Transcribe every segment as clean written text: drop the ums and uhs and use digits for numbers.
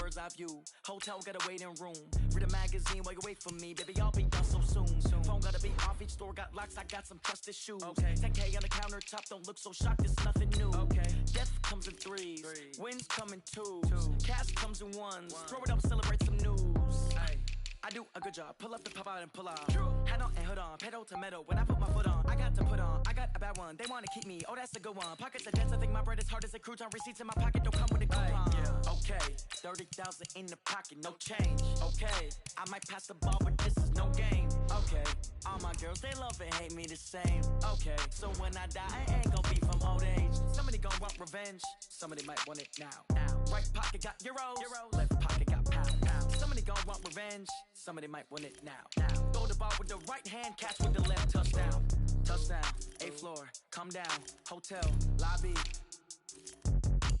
bird's eye view. Hotel got a waiting room. Read a magazine while you wait for me, baby, I'll be done so soon. Phone gotta be off, each store got locks, I got some trusted shoes. 10K on the countertop, don't look so shocked, it's nothing new. Death comes in threes, wins come in twos, cash comes in ones. Throw it up, celebrate some news. I do a good job, pull up and pop out and pull out. Head on and hood on, pedal to metal. When I put my foot on, I got to put on. I got a bad one, they wanna keep me, oh that's a good one. Pockets are dense, I think my bread is hard as a crouton. Receipts in my pocket don't come with a coupon. Okay, 30,000 in the pocket, no change. Okay, I might pass the ball, but this is no game. Okay, all my girls, they love and hate me the same. Okay, so when I die, I ain't gon' be from old age. Somebody gon' want revenge, somebody might want it now. Right pocket got euros, left pocket got pound. Somebody gon' want revenge, somebody might want it now. Throw the ball with the right hand, catch with the left, touchdown. Touchdown, 8th floor, come down, hotel, lobby.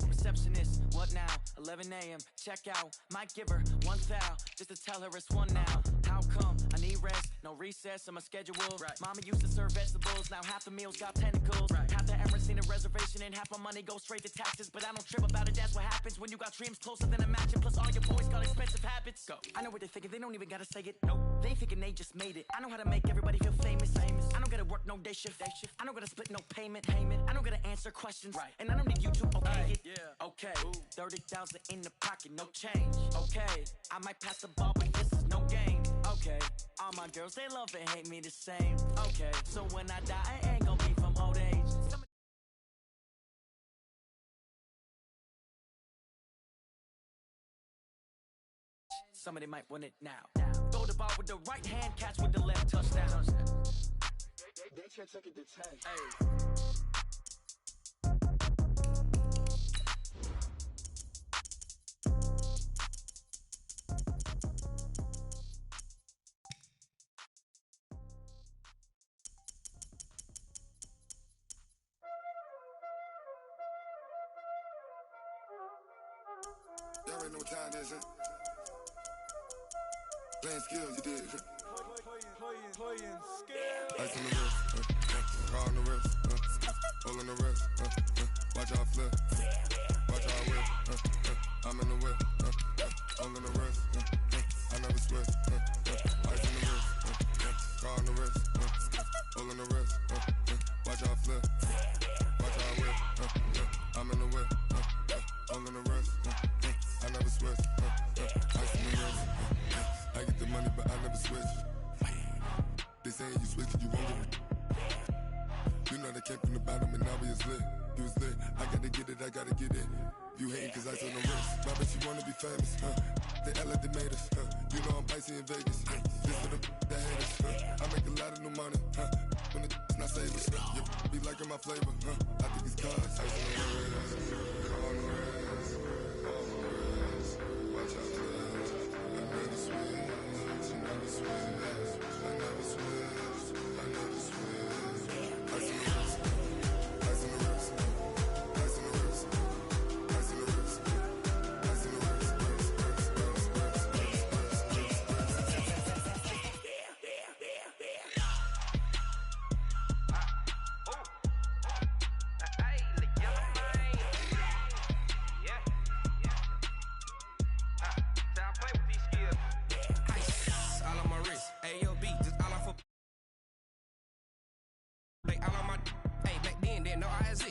Receptionist, what now? 11 a.m. check out. Might give her one thou, just to tell her it's one now. How come? I need rest, no recess in my schedule. Mama used to serve vegetables, now half the meals got tentacles. Half the Emirates seen a reservation and half my money goes straight to taxes. But I don't trip about it, that's what happens when you got dreams closer than a matching. Plus all your boys got expensive habits. I know what they're thinking, they don't even gotta say it. They thinking they just made it. I know how to make everybody feel famous. I don't gotta work no day shift. I don't gotta split no payment. I don't gotta answer questions. And I don't need you to okay it. Okay, 30,000 in the pocket, no change. Okay, I might pass the ball, but this is no game. Okay, all my girls, they love and hate me the same. Okay, so when I die, I ain't gon' be from old age. Somebody might want it now. Throw the ball with the right hand, catch with the left, touchdown. They can't take it to 10. Y'all already know what time it is, huh? Playing skills, you did. Playing skills. Ice on the wrist, car on the wrist, hole on the wrist, watch how I flip, watch how I whip, I'm in the whip, hole on the wrist, I never switch, ice on the wrist, car on the wrist, hole on the wrist, watch how I flip, watch how I whip, I'm in the whip, hole on the wrist, I never switch, ice on the wrist, I get the money but I never switch. They saying you switch and you won't get it. You know they came from the bottom and now we is lit. You was lit, I gotta get it, I gotta get it. You hating cause ice on the wrist. My bitch, you wanna be famous, They act like they made us, You know I'm icy in Vegas, This for the haters, I make a lot of new money, When it's not savers, You be liking my flavor, I think it's cause ice on the wrist, on the wrist, on the wrist. Watch out for this, I never switch, I never switch, I never switch, I never switch. Ice on the wrist, ice on the wrist, ice on the wrist, ice on the wrist, ice on the wrist,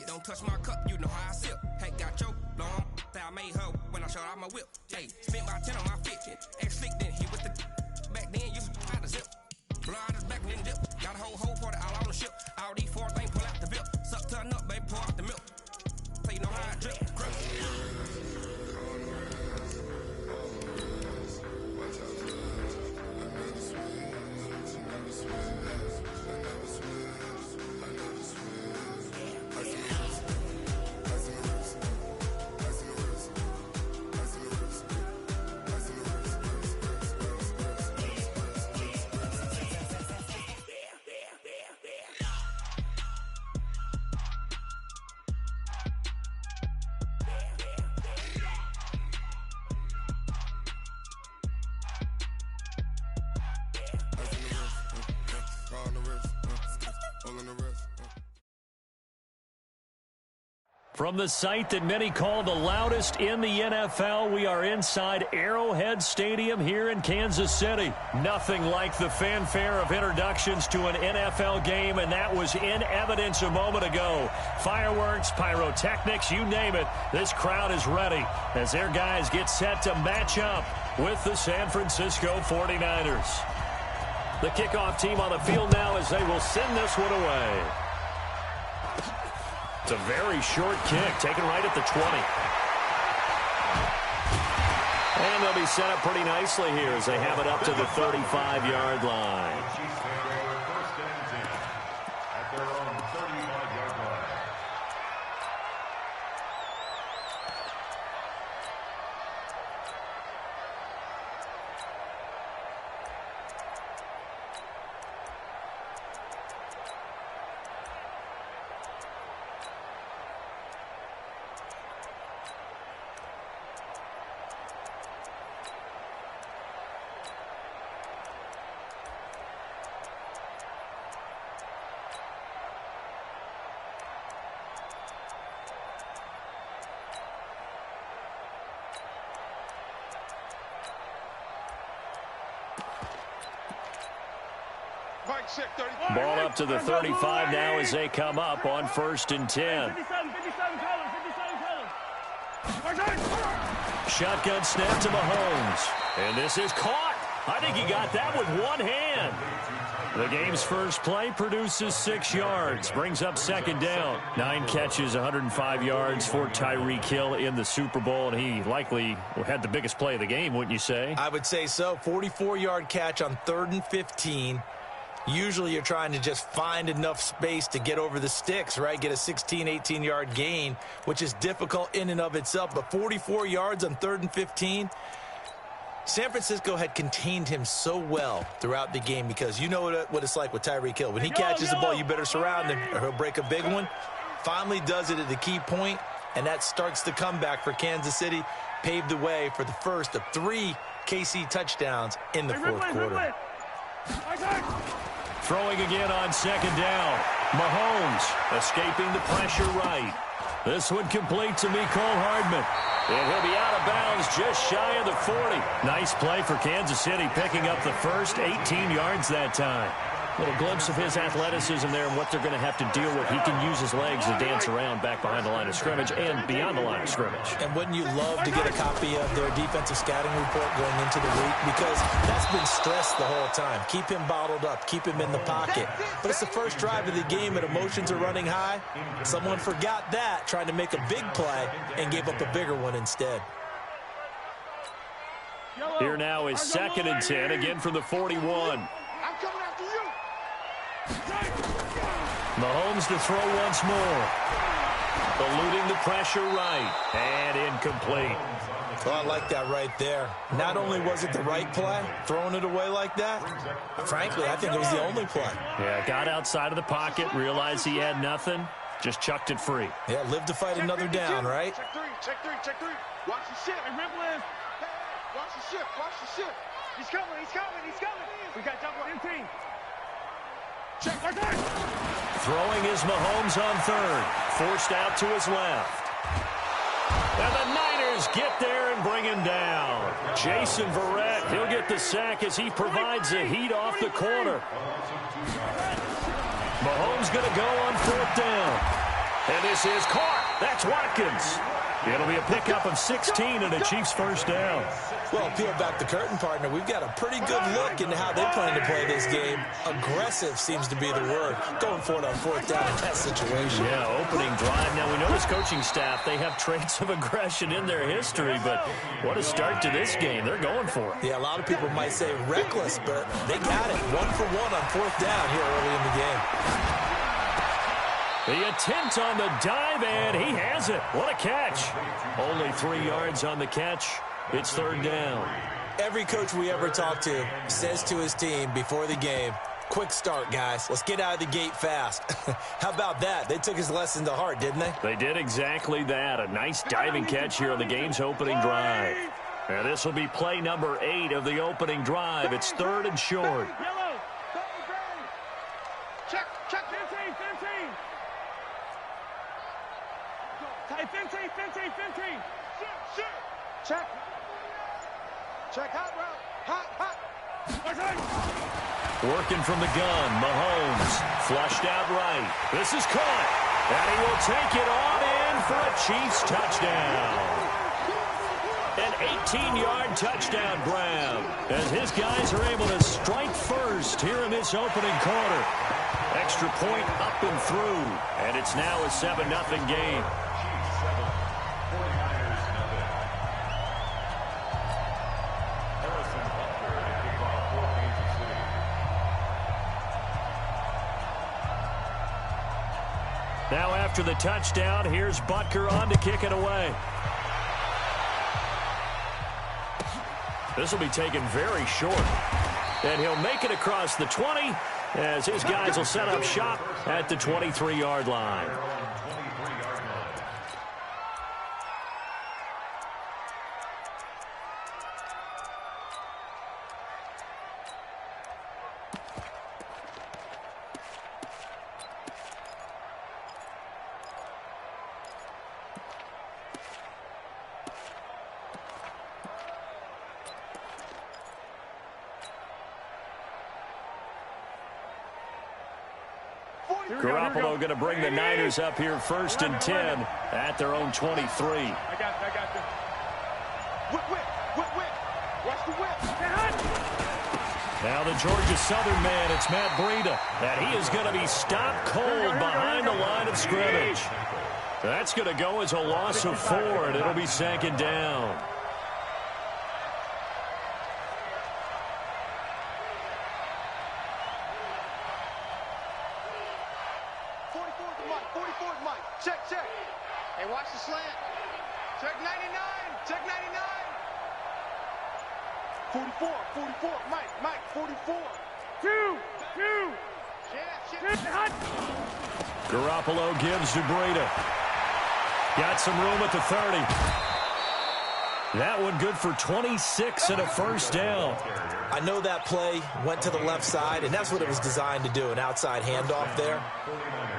Don't touch my cup, you know how I sip. Hey, got your long, I made her when I showed out my whip. Hey, spent my 10 on my fit. Ex-slick, then he was the back then, used to try to zip. Blow out his back and then dip. Got a whole party all on the ship. All these 4 things, pull out the whip. Suck, turn up, baby, pour out the milk. So you know how I drip. Grip. From the site that many call the loudest in the NFL, we are inside Arrowhead Stadium here in Kansas City. Nothing like the fanfare of introductions to an NFL game, and that was in evidence a moment ago. Fireworks, pyrotechnics, you name it, this crowd is ready as their guys get set to match up with the San Francisco 49ers. The kickoff team on the field now as they will send this one away. It's a very short kick, taken right at the 20. And they'll be set up pretty nicely here as they have it up to the 35-yard line. At their own 35-yard line. Ball up to the 35 now as they come up on 1st and 10. Shotgun snap to Mahomes. And this is caught. I think he got that with one hand. The game's first play produces 6 yards. Brings up 2nd down. 9 catches, 105 yards for Tyreek Hill in the Super Bowl. And he likely had the biggest play of the game, wouldn't you say? I would say so. 44-yard catch on 3rd and 15. Usually you're trying to just find enough space to get over the sticks, right? Get a 16, 18-yard gain, which is difficult in and of itself. But 44 yards on 3rd and 15. San Francisco had contained him so well throughout the game because you know what it's like with Tyreek Hill. When he catches the ball, you better surround him or he'll break a big one. Finally does it at the key point, and that starts the comeback for Kansas City. Paved the way for the first of 3 KC touchdowns in the 4th quarter. Throwing again on 2nd down. Mahomes escaping the pressure right. This one complete to Mecole Hardman. And he'll be out of bounds just shy of the 40. Nice play for Kansas City, picking up the first 18 yards that time. Little glimpse of his athleticism there and what they're going to have to deal with. He can use his legs to dance around back behind the line of scrimmage and beyond the line of scrimmage. And wouldn't you love to get a copy of their defensive scouting report going into the week? Because that's been stressed the whole time. Keep him bottled up. Keep him in the pocket. But it's the first drive of the game and emotions are running high. Someone forgot that, trying to make a big play and gave up a bigger one instead. Here now is 2nd and 10, again from the 41. Mahomes to throw once more. Eluding the pressure right. And incomplete. Well, I like that right there. Not only was it the right play, throwing it away like that, frankly, I think it was the only play. Yeah, got outside of the pocket, realized he had nothing, just chucked it free. Yeah, live to fight another down, right? Check three. Watch the ship. Hey, watch the ship. He's coming. We got double 15. Check. Throwing is Mahomes on 3rd. Forced out to his left. And the Niners get there and bring him down. Jason Verrett, he'll get the sack as he provides the heat off the corner. Mahomes going to go on 4th down. And this is caught. That's Watkins. It'll be a pickup of 16 and a Chiefs first down. Well, peel back the curtain, partner. We've got a pretty good look into how they plan to play this game. Aggressive seems to be the word. Going for it on 4th down in that situation. Yeah, opening drive. Now, we know this coaching staff, they have traits of aggression in their history, but what a start to this game. They're going for it. Yeah, a lot of people might say reckless, but they got it. 1 for 1 on 4th down here early in the game. The attempt on the dive, and he has it. What a catch. Only 3 yards on the catch. It's 3rd down. Every coach we ever talk to says to his team before the game, quick start, guys. Let's get out of the gate fast. How about that? They took his lesson to heart, didn't they? They did exactly that. A nice diving catch here on the game's opening drive. And this will be play number 8 of the opening drive. It's 3rd and short. Check. 15. 15, 15. Shoot. Check. Check hot route. Hot. Working from the gun, Mahomes. Flushed out right. This is caught. And he will take it on in for a Chiefs touchdown. An 18-yard touchdown grab as his guys are able to strike first here in this opening quarter. Extra point up and through, and it's now a 7-0 game. Now after the touchdown, here's Butker on to kick it away. This will be taken very short. And he'll make it across the 20 as his guys will set up shop at the 23-yard line. Garoppolo going to bring the Niners up here 1st and 10 at their own 23. I got this. Whip. Watch the whip. Now the Georgia Southern man, it's Matt Breida. And he is going to be stopped cold behind the line of scrimmage. That's going to go as a loss of 4, and it'll be 2nd down. Check. Hey, watch the slant. Check 99. 44. Mike, 44. 2. Garoppolo gives to Breida. Got some room at the 30. That one good for 26 and a 1st down. I know that play went to the left side, and that's what it was designed to do, an outside handoff there.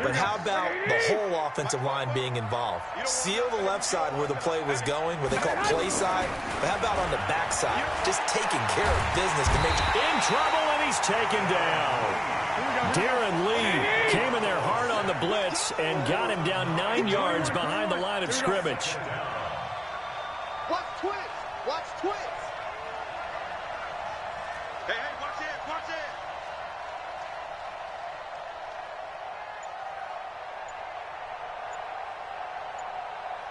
But how about the whole offensive line being involved? Seal the left side where the play was going, what they call play side. But how about on the back side? Just taking care of business to make it. In trouble, and he's taken down. Darren Lee came in there hard on the blitz and got him down 9 yards behind the line of scrimmage. Watch twins. Hey, watch it.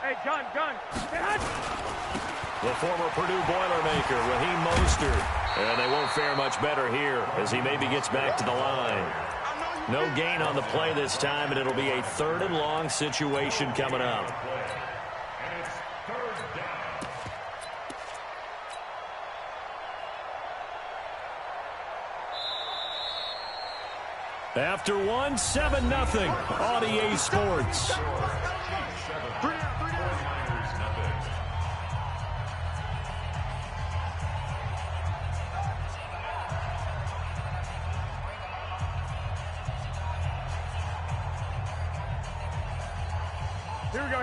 Hey, gun. The former Purdue Boilermaker, Raheem Mostert. And they won't fare much better here as he maybe gets back to the line. No gain on the play this time, and it'll be a 3rd and long situation coming up. After 7-0 on EA Sports.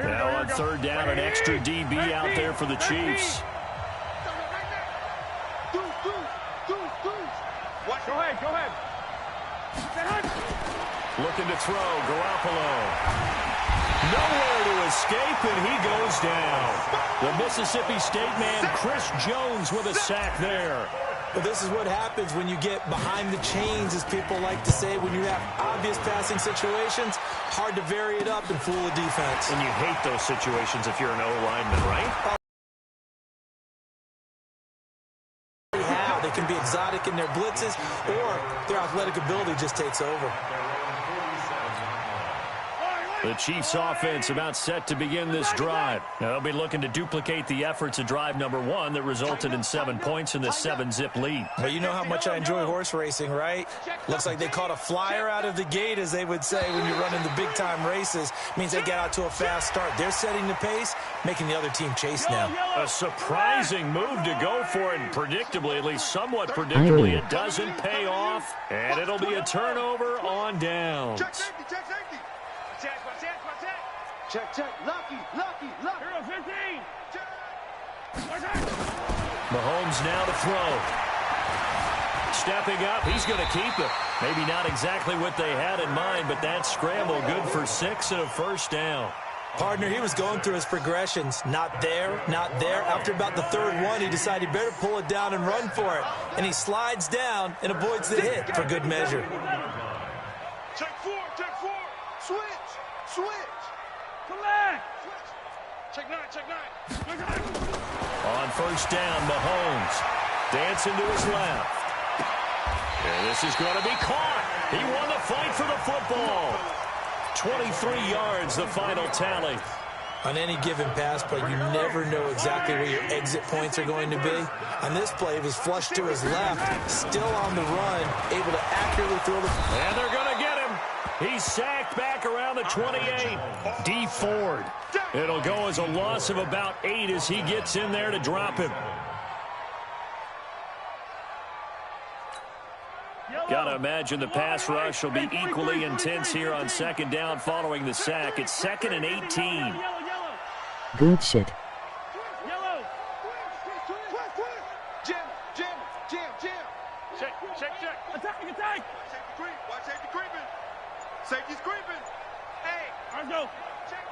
Now on 3rd down, an extra DB out there for the Chiefs. Go ahead. Looking to throw, Garoppolo. Nowhere to escape, and he goes down. The Mississippi State man, Chris Jones, with a sack there. Well, this is what happens when you get behind the chains, as people like to say. When you have obvious passing situations, hard to vary it up and fool the defense. And you hate those situations if you're an O-lineman, right? They can be exotic in their blitzes, or their athletic ability just takes over. The Chiefs offense about set to begin this drive. Now, they'll be looking to duplicate the efforts of drive number 1 that resulted in 7 points in the 7-zip lead. Well, you know how much I enjoy horse racing, right? Looks like they caught a flyer out of the gate, as they would say when you're running the big-time races. Means they get out to a fast start. They're setting the pace, making the other team chase now. A surprising move to go for it, and predictably, at least somewhat predictably, it doesn't pay off, and it'll be a turnover on downs. Check, check. Lucky. Here, 15. Mahomes now to throw. Stepping up, he's going to keep it. Maybe not exactly what they had in mind, but that scramble good for 6 and a first down. Partner, he was going through his progressions. Not there, not there. After about the third one, he decided he better pull it down and run for it. And he slides down and avoids the hit for good measure. Check 4. Switch. Come back. Check 9. On first down, Mahomes dancing to his left. And this is going to be caught. He won the fight for the football. 23 yards, the final tally. On any given pass play, you never know exactly where your exit points are going to be. On this play, he was flushed to his left, still on the run, able to accurately throw the... And they're going to get him. He's sacked back around the 28. D Ford. It'll go as a loss of about 8 as he gets in there to drop him. Got to imagine the pass rush will be equally intense here on second down following the sack. It's 2nd and 18. Good shit. Jam. Check. Attack. Watch safety creeping. Safety's creeping. Hey. Let's go. Check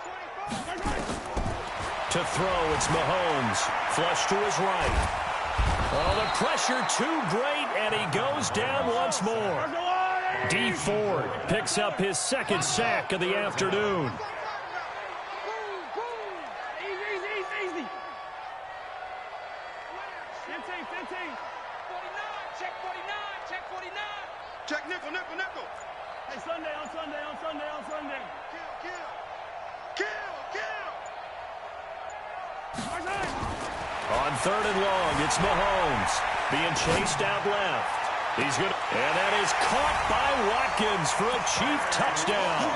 25. To throw, it's Mahomes. Flush to his right. Oh, the pressure too great, and he goes down once more. D Ford picks up his 2nd sack of the afternoon. Easy. 15. 49. Check 49. Check nickel. Hey, Sunday. Kill. On 3rd and long, it's Mahomes being chased out left. He's good, and that is caught by Watkins for a Chief touchdown.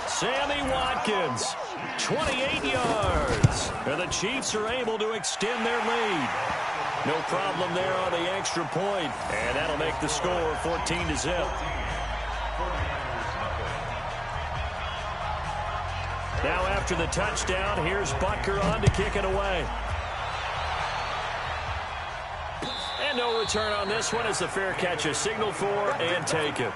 Sammy Watkins, 28 yards. And the Chiefs are able to extend their lead. No problem there on the extra point, and that'll make the score 14-0. Now after the touchdown, here's Butker on to kick it away. And no return on this one as the fair catch is signaled for and taken.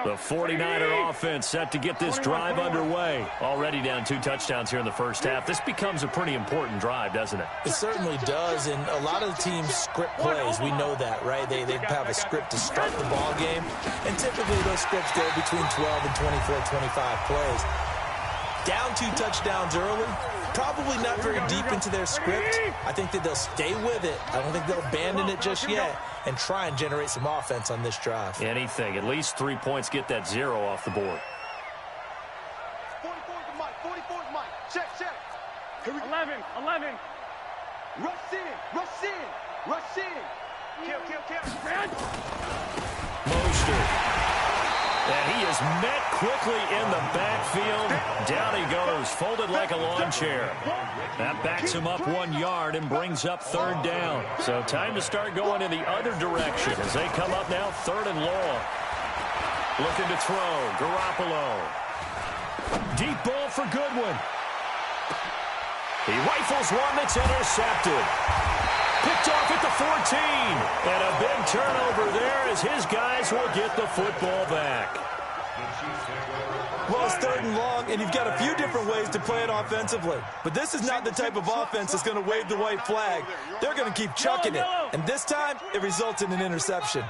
The 49er offense set to get this drive underway. Already down 2 touchdowns here in the first half. This becomes a pretty important drive, doesn't it? It certainly does, and a lot of the teams script plays. We know that, right? They have a script to start the ball game, and typically those scripts go between 12 and 24, 25 plays. Down 2 touchdowns early, probably not very deep into their script. I think that they'll stay with it. I don't think they'll abandon it just yet and try and generate some offense on this drive. Anything. At least 3 points, get that 0 off the board. 44's Mike. Check. 11. Rush in. Kill. Mostert. And he is met quickly in the backfield. Down he goes, folded like a lawn chair. That backs him up 1 yard and brings up 3rd down. So time to start going in the other direction as they come up now 3rd and long. Looking to throw, Garoppolo. Deep ball for Goodwin. He rifles one that's intercepted. Picked off at the 14. And a big turnover there as his guys will get the football back. Well, it's 3rd and long, and you've got a few different ways to play it offensively. But this is not the type of offense that's going to wave the white flag. They're going to keep chucking it. And this time, it results in an interception.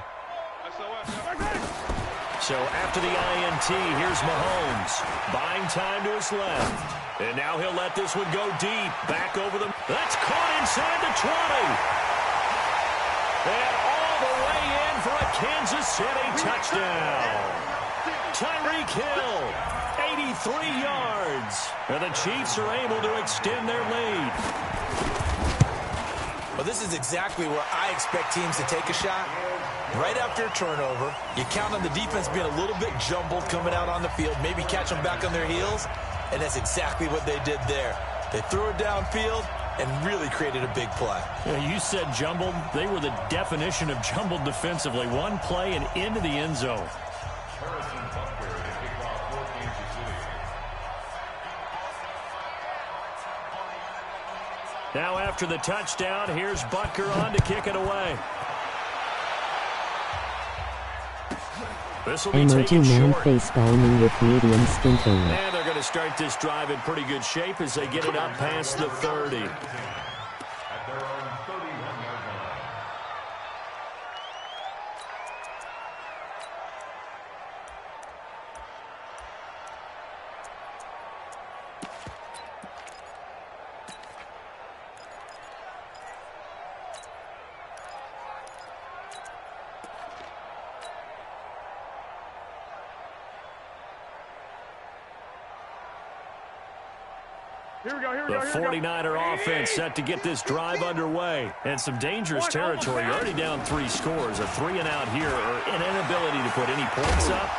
So after the INT, here's Mahomes. Buying time to his left. And now he'll let this one go deep. Back over them. That's caught inside the 20. And all the way in for a Kansas City touchdown. Tyreek Hill, 83 yards. And the Chiefs are able to extend their lead. Well, this is exactly where I expect teams to take a shot. Right after a turnover, you count on the defense being a little bit jumbled coming out on the field, maybe catch them back on their heels, and that's exactly what they did there. They threw it downfield, and really created a big play. Yeah, you said jumbled. They were the definition of jumbled defensively. One play and into the end zone. Now after the touchdown, here's Butker on to kick it away. This will be taken short. Face palming with medium skin tone. And they're going to start this drive in pretty good shape as they get it up past the 30. The 49er offense set to get this drive underway. And some dangerous territory. Already down 3 scores. A 3 and out here, or an inability to put any points up.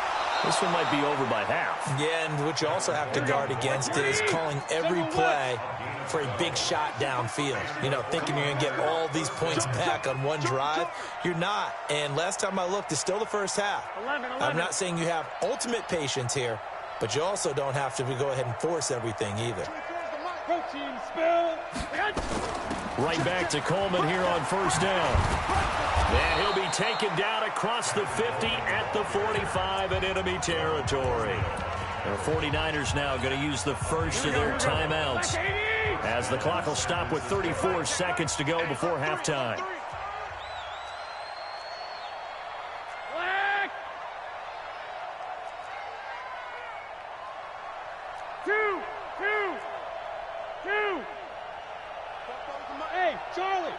This one might be over by half. Yeah, and what you also have to guard against is calling every play for a big shot downfield. You know, thinking you're going to get all these points back on one drive. You're not. And last time I looked, it's still the first half. I'm not saying you have ultimate patience here, but you also don't have to go ahead and force everything either. Right back to Coleman here on first down. And he'll be taken down across the 50 at the 45 in enemy territory. The 49ers now going to use the first of their timeouts as the clock will stop with 34 seconds to go before halftime. Hey, Charlie!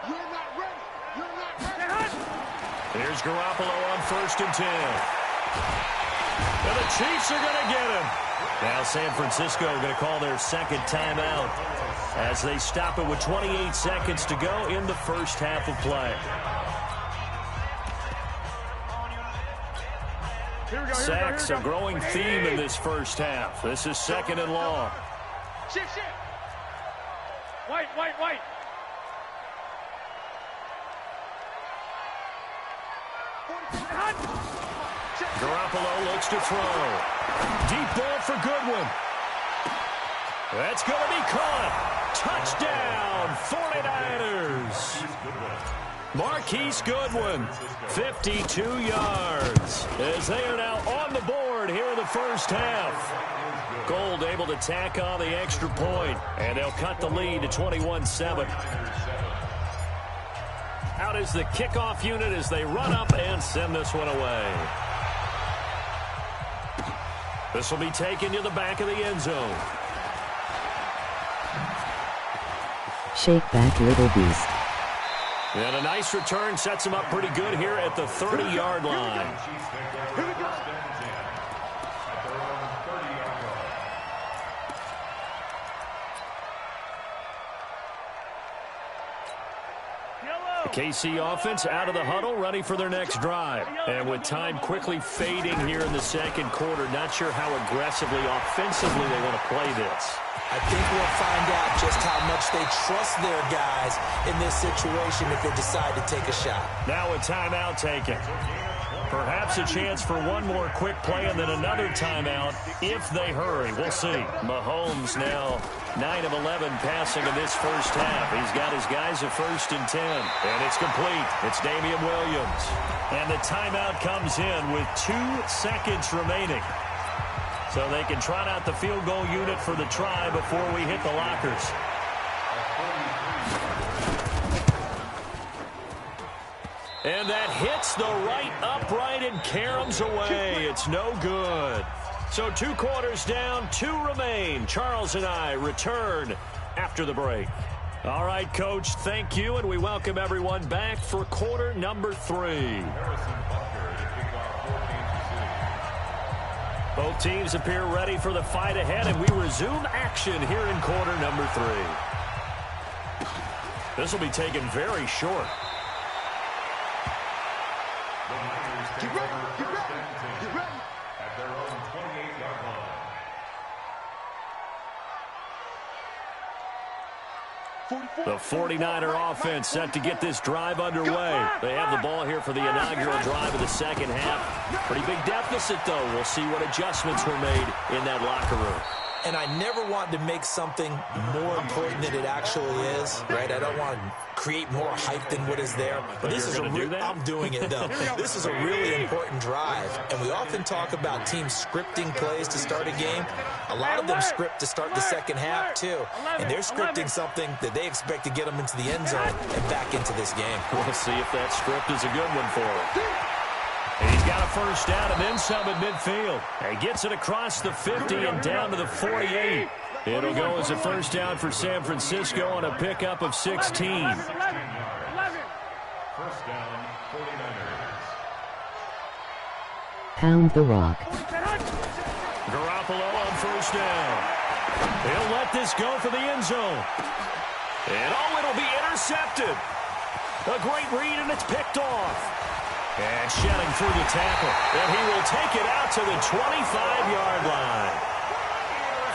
You're not ready! You're not ready! Here's Garoppolo on first and 10. And the Chiefs are going to get him. Now San Francisco going to call their second timeout as they stop it with 28 seconds to go in the first half of play. Sacks, a growing theme in this first half. This is second and long. Shift. White. Garoppolo looks to throw. Deep ball for Goodwin. That's going to be caught. Touchdown, 49ers. Marquise Goodwin, 52 yards, as they are now on the board here in the first half. Gold able to tack on the extra point, and they'll cut the lead to 21-7. Out is the kickoff unit as they run up and send this one away. This will be taken to the back of the end zone. Shake back, little beast. And a nice return sets him up pretty good here at the 30-yard line. The KC offense out of the huddle, ready for their next drive. And with time quickly fading here in the second quarter, not sure how aggressively, offensively they want to play this. I think we'll find out just how much they trust their guys in this situation if they decide to take a shot. Now a timeout taken. Perhaps a chance for one more quick play and then another timeout if they hurry. We'll see. Mahomes now 9 of 11 passing in this first half. He's got his guys a first and 10. And it's complete. It's Damian Williams. And the timeout comes in with 2 seconds remaining. So they can trot out the field goal unit for the try before we hit the lockers. And that hits the right upright and caroms away. It's no good. So 2 quarters down, 2 remain. Charles and I return after the break. All right, Coach, thank you, and we welcome everyone back for quarter number 3. Both teams appear ready for the fight ahead, and we resume action here in quarter number 3. This will be taken very short. Get ready. At their own 28-yard line. The 49er offense set to get this drive underway. They have the ball here for the inaugural drive of the second half. Pretty big deficit, though. We'll see what adjustments were made in that locker room. And I never want to make something more important than it actually is, right? I don't want to create more hype than what is there. But this is I'm doing it, though. This is a really important drive. And we often talk about teams scripting plays to start a game. A lot of them script to start the second half, too. And they're scripting something that they expect to get them into the end zone and back into this game. We'll see if that script is a good one for them. And he's got a first down and then some at midfield. And he gets it across the 50 and down to the 48. It'll go as a first down for San Francisco on a pickup of 16. 11. First down, 49ers. Pound the rock. Garoppolo on first down. He'll let this go for the end zone. And it'll be intercepted. A great read, and it's picked off. And shedding through the tackle. And he will take it out to the 25-yard line.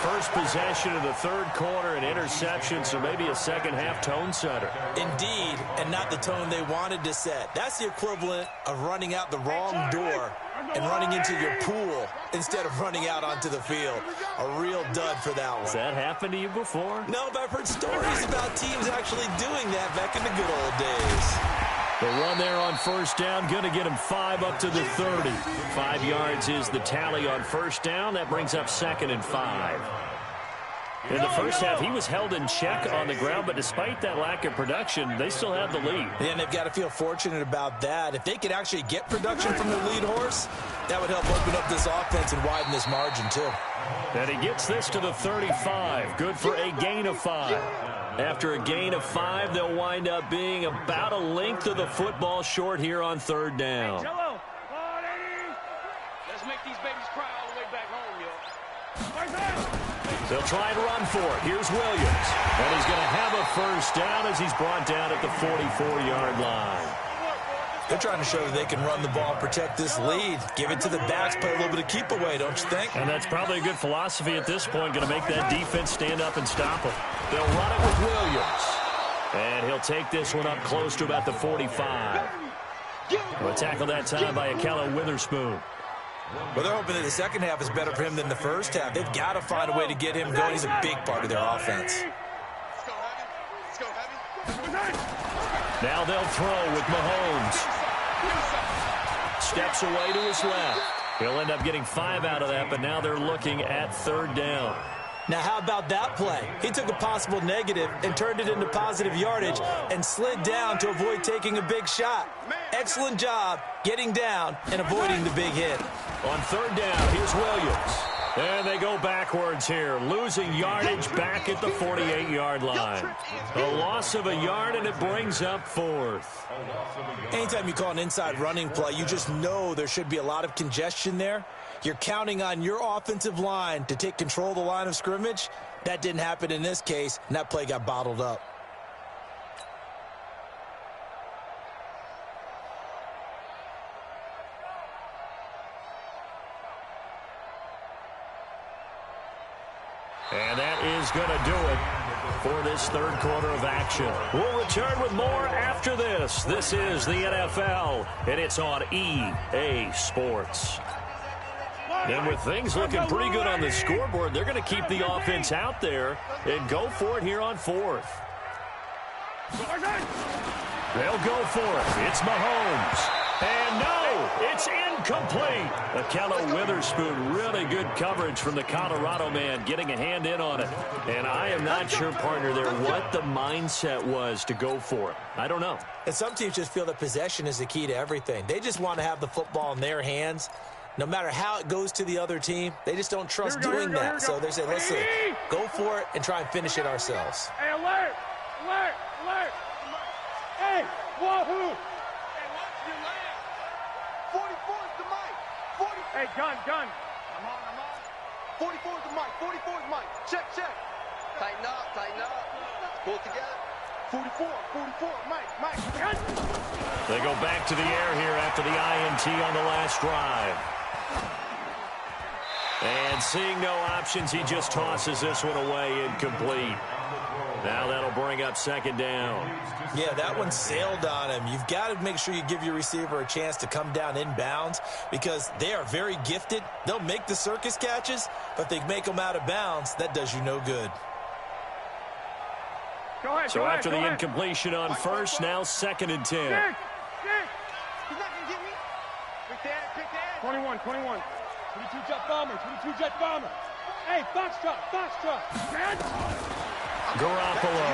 First possession of the third quarter, an interception, so maybe a second-half tone setter. Indeed, and not the tone they wanted to set. That's the equivalent of running out the wrong door and running into your pool instead of running out onto the field. A real dud for that one. Has that happened to you before? No, but I've heard stories about teams actually doing that back in the good old days. The run there on first down, going to get him 5 up to the 30. 5 yards is the tally on first down. That brings up 2nd and 5. In the first half, he was held in check on the ground, but despite that lack of production, they still have the lead. And they've got to feel fortunate about that. If they could actually get production from the lead horse, that would help open up this offense and widen this margin, too. And he gets this to the 35. Good for a gain of 5. After a gain of 5, they'll wind up being about a length of the football short here on third down. Let's make these babies cry all the way back home, yo. They'll try and run for it. Here's Williams. And he's going to have a first down as he's brought down at the 44-yard line. They're trying to show that they can run the ball, protect this lead, give it to the backs, play a little bit of keep away, don't you think? And that's probably a good philosophy at this point, going to make that defense stand up and stop them. They'll run it with Williams. And he'll take this one up close to about the 45. A tackle that time by Akello Witherspoon. Well, they're hoping that the second half is better for him than the first half. They've got to find a way to get him going. He's a big part of their offense. Now they'll throw with Mahomes. Steps away to his left. He'll end up getting 5 out of that, but now they're looking at third down. Now, how about that play? He took a possible negative and turned it into positive yardage and slid down to avoid taking a big shot. Excellent job getting down and avoiding the big hit. On third down, here's Williams. And they go backwards here, losing yardage back at the 48-yard line. A loss of a yard, and it brings up 4th. Anytime you call an inside running play, you just know there should be a lot of congestion there. You're counting on your offensive line to take control of the line of scrimmage. That didn't happen in this case, and that play got bottled up. And that is going to do it for this third quarter of action. We'll return with more after this. This is the NFL, and it's on EA Sports. And with things looking pretty good on the scoreboard, they're going to keep the offense out there and go for it here on 4th. They'll go for it. It's Mahomes. And no, it's incomplete. Akello Witherspoon, really good coverage from the Colorado man, getting a hand in on it. And I am not sure, partner, there what the mindset was to go for it. I don't know. And some teams just feel that possession is the key to everything. They just want to have the football in their hands. No matter how it goes to the other team, they just don't trust doing that. So they say, listen, go for it and try and finish it ourselves. Hey, alert! Alert! Alert! Hey, wahoo! 44's the mic. 40. Hey, gun. I'm on. 44's the mic. 44's mic. Check. Tighten up. Pull it together. 44, Mike. They go back to the air here after the INT on the last drive. And seeing no options, he just tosses this one away incomplete. Now that'll bring up second down. Yeah, that one sailed on him. You've got to make sure you give your receiver a chance to come down inbounds because they are very gifted. They'll make the circus catches, but they make them out of bounds. That does you no good. So after the incompletion on first, now 2nd and 10. He's not going to get me. Quick dad. 21. 22 jet bomber. Hey, Foxtrot. Garoppolo.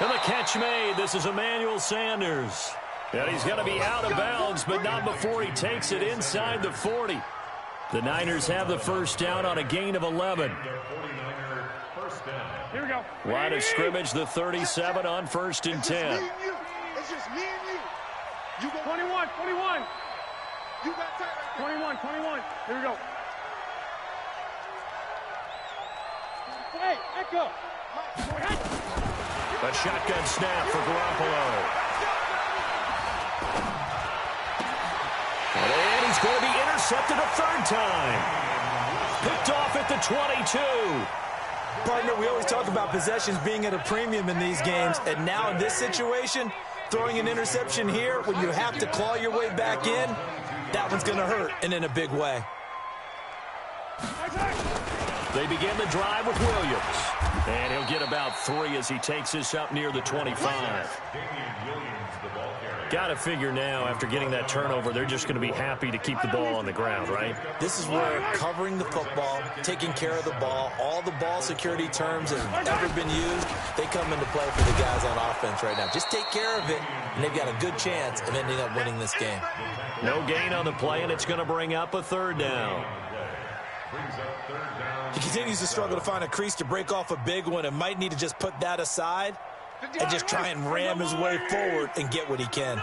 And the catch made. This is Emmanuel Sanders. And he's going to be out of bounds, but not before he takes it inside the 40. The Niners have the first down on a gain of 11. Here we go. Line of scrimmage, the 37 on 1st and 10. It's just me and you. You go 21. You got tight right there. 21. Here we go. Hey, Echo. A shotgun snap for Garoppolo. And he's going to be intercepted a 3rd time. Picked off at the 22. Partner, we always talk about possessions being at a premium in these games, and now in this situation, throwing an interception here when you have to claw your way back in, that one's going to hurt, and in a big way. They begin the drive with Williams. And he'll get about 3 as he takes this up near the 25. Got to figure now, after getting that turnover, they're just going to be happy to keep the ball on the ground, right? This is where covering the football, taking care of the ball, all the ball security terms that have ever been used, they come into play for the guys on offense right now. Just take care of it, and they've got a good chance of ending up winning this game. No gain on the play, and it's going to bring up a 3rd down. He continues to struggle to find a crease to break off a big one and might need to just put that aside and just try and ram his way forward and get what he can.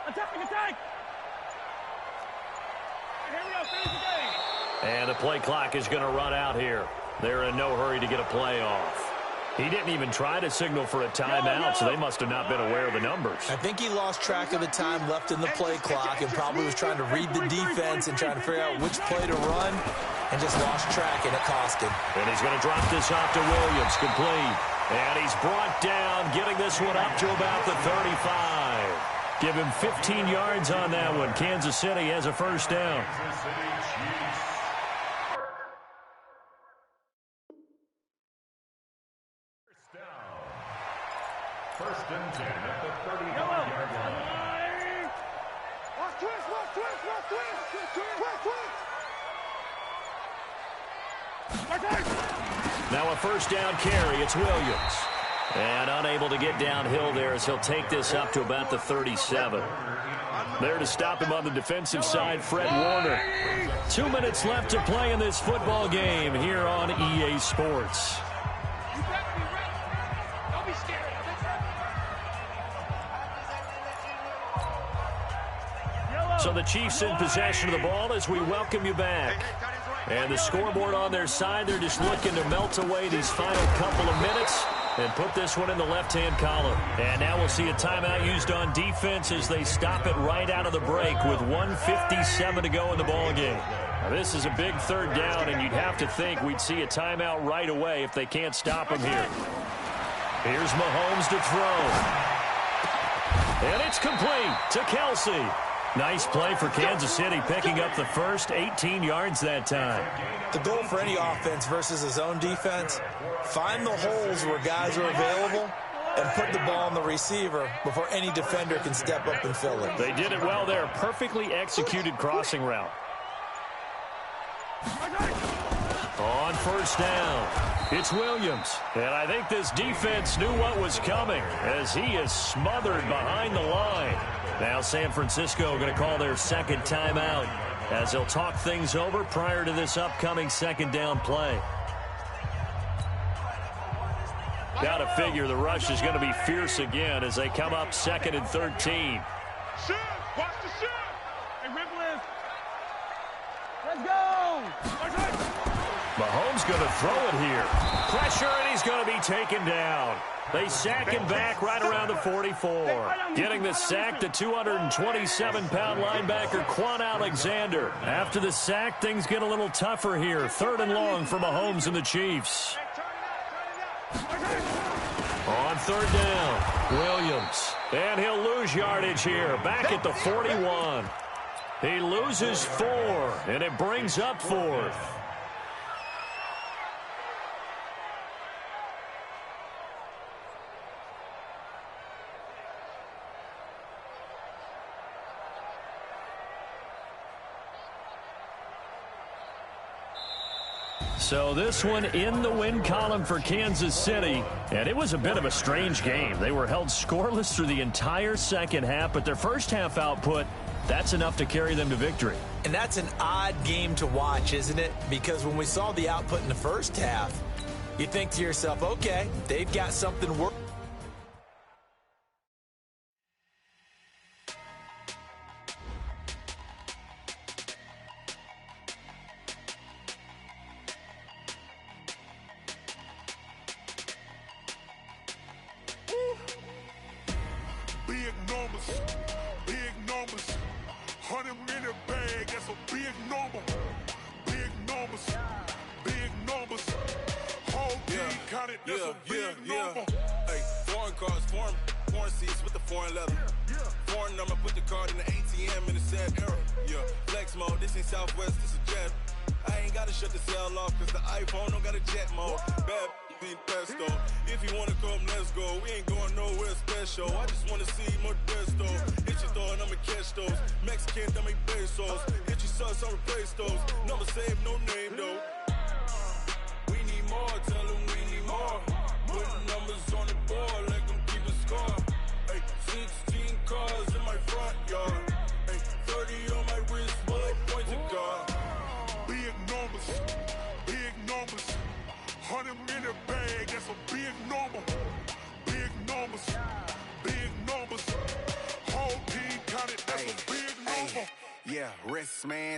Attack! Here we go, finish the game. And the play clock is going to run out here. They're in no hurry to get a play off. He didn't even try to signal for a timeout, so they must have not been aware of the numbers. I think he lost track of the time left in the play clock and probably was trying to read the defense and trying to figure out which play to run and just lost track, and it cost him. And he's going to drop this off to Williams, complete. And he's brought down, getting this one up to about the 35. Give him 15 yards on that one. Kansas City has a first down. First and 10 at the 35-yard line. Watch twist. Now a first down carry. It's Williams. And unable to get downhill there as he'll take this up to about the 37. There to stop him on the defensive side, Fred Warner. 2 minutes left to play in this football game here on EA Sports. So the Chiefs in possession of the ball as we welcome you back. And the scoreboard on their side, they're just looking to melt away these final couple of minutes and put this one in the left-hand column. And now we'll see a timeout used on defense as they stop it right out of the break with 1:57 to go in the ballgame. Now this is a big 3rd down, and you'd have to think we'd see a timeout right away if they can't stop him here. Here's Mahomes to throw. And it's complete to Kelsey. Nice play for Kansas City, picking up the first 18 yards that time. The goal for any offense versus a zone defense, find the holes where guys are available and put the ball on the receiver before any defender can step up and fill it. They did it well there. Perfectly executed crossing route. On first down, it's Williams. And I think this defense knew what was coming as he is smothered behind the line. Now San Francisco going to call their second timeout as they'll talk things over prior to this upcoming 2nd down play. Got to figure the rush is going to be fierce again as they come up 2nd and 13. Shoot! Watch the shoot! Hey, Ripple is. Let's go! Mahomes going to throw it here. Pressure, and he's going to be taken down. They sack him back right around the 44. Getting the sack, the 227-pound linebacker, Quan Alexander. After the sack, things get a little tougher here. 3rd and long for Mahomes and the Chiefs. On 3rd down, Williams. And he'll lose yardage here. Back at the 41. He loses 4, and it brings up 4th. So this one in the win column for Kansas City, and it was a bit of a strange game. They were held scoreless through the entire second half, but their first half output, that's enough to carry them to victory. And that's an odd game to watch, isn't it? Because when we saw the output in the first half, you think to yourself, okay, they've got something working.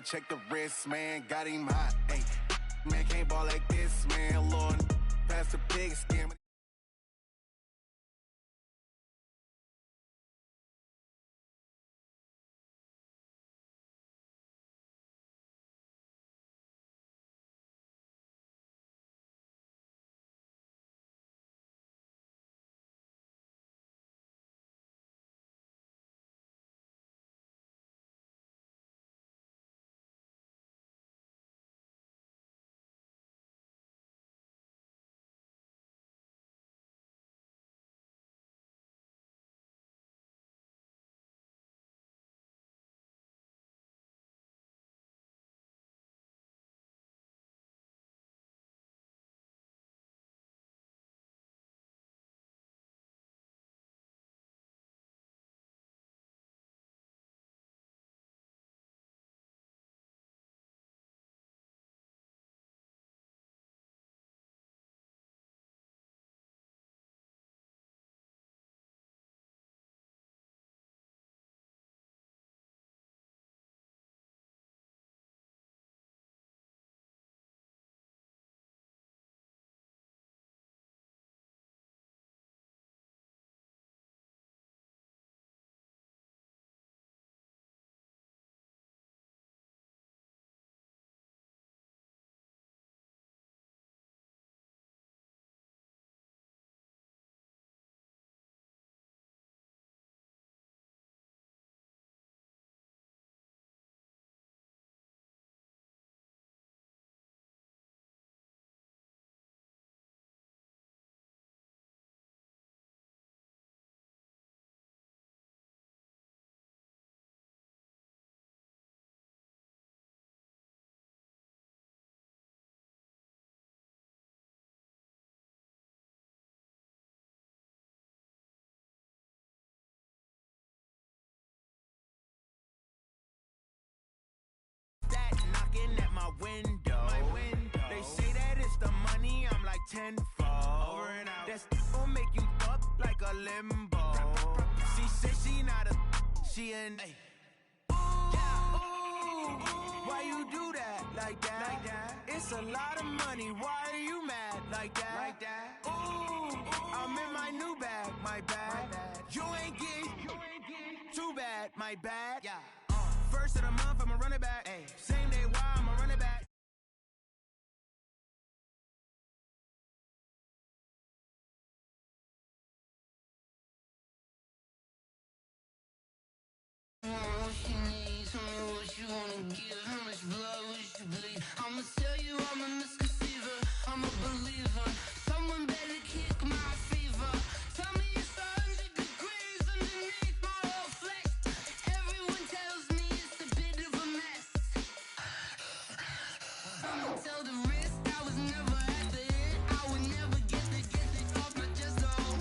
Check the wrist, man, got him hot. Ay, man, can't ball like this, man. Lord, pass the pig skin. At my window. They say that it's the money, I'm like tenfold. Over and out. That's gon' make you up like a limbo. She said she not a, she an. Ooh, why why you do that like that? It's a lot of money, why are you mad like that? Ooh, I'm in my new bag, my bad. You ain't get too bad, my bad. Yeah. First of the month, I'ma run it back. Same day, why I'ma run it back. I'ma tell you I'm a misconceiver, I'm a believer. Someone better kick my fever. Tell me it's 100 degrees underneath my whole flesh. Everyone tells me it's a bit of a mess. I'ma tell the risk I was never at the end. I would never get it off my chest, though.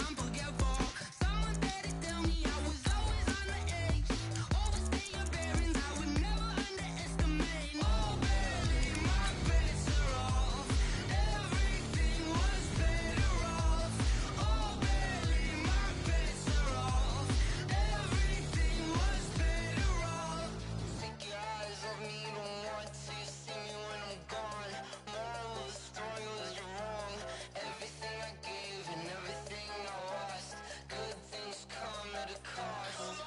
I'm forgetful. Someone better tell me I was always on the edge. Overstay your bearings, I would never underestimate. Oh, barely, my bets are off. Everything was better off. Oh, barely, my bets are off. Everything was better off. Take your eyes off me, don't want to see me when I'm gone. Moral of the story was you're wrong. Everything I gave and everything I lost. Good things come at a cost.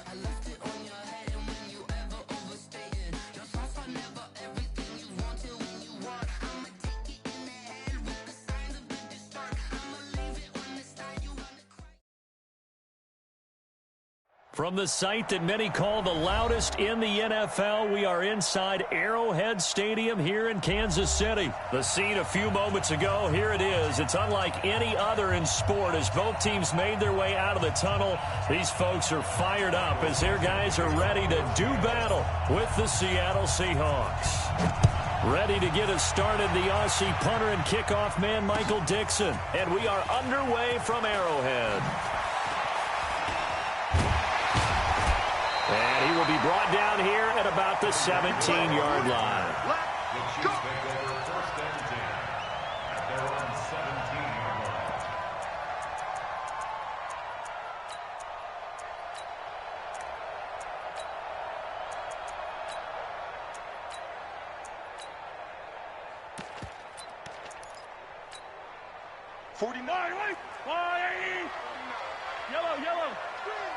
I left it on your head, and when you ever overstated, your thoughts are never everything you wanted when you want. I'ma take it in the head with the signs of the distort. I'ma leave it on the side, you wanna cry. From the site that many call the loudest in the NFL, we are inside Arrowhead Stadium here in Kansas City. The scene a few moments ago, here it is. It's unlike any other in sport as both teams made their way out of the tunnel. These folks are fired up as their guys are ready to do battle with the Seattle Seahawks. Ready to get us started, the Aussie punter and kickoff man, Michael Dixon. And we are underway from Arrowhead. And he will be brought down here at about the 17-yard line. The Chiefs take over first and 10 at their own 17-yard line. Yellow.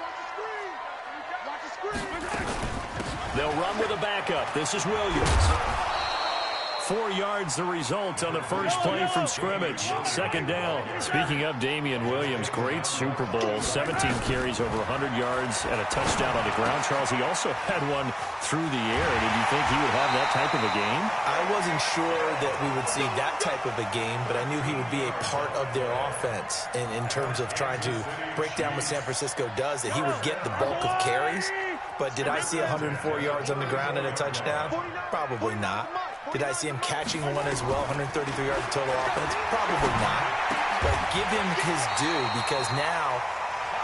Watch the screen. Watch the screen. They'll run with a backup. This is Williams. 4 yards the result on the first play from scrimmage. Second down. Speaking of Damian Williams, great Super Bowl. 17 carries, over 100 yards, and a touchdown on the ground. Charles, he also had one through the air. Did you think he would have that type of a game? I wasn't sure that we would see that type of a game, but I knew he would be a part of their offense in terms of trying to break down what San Francisco does, that he would get the bulk of carries. But did I see 104 yards on the ground and a touchdown? Probably not. Did I see him catching one as well, 133 yards total offense? Probably not. But give him his due, because now,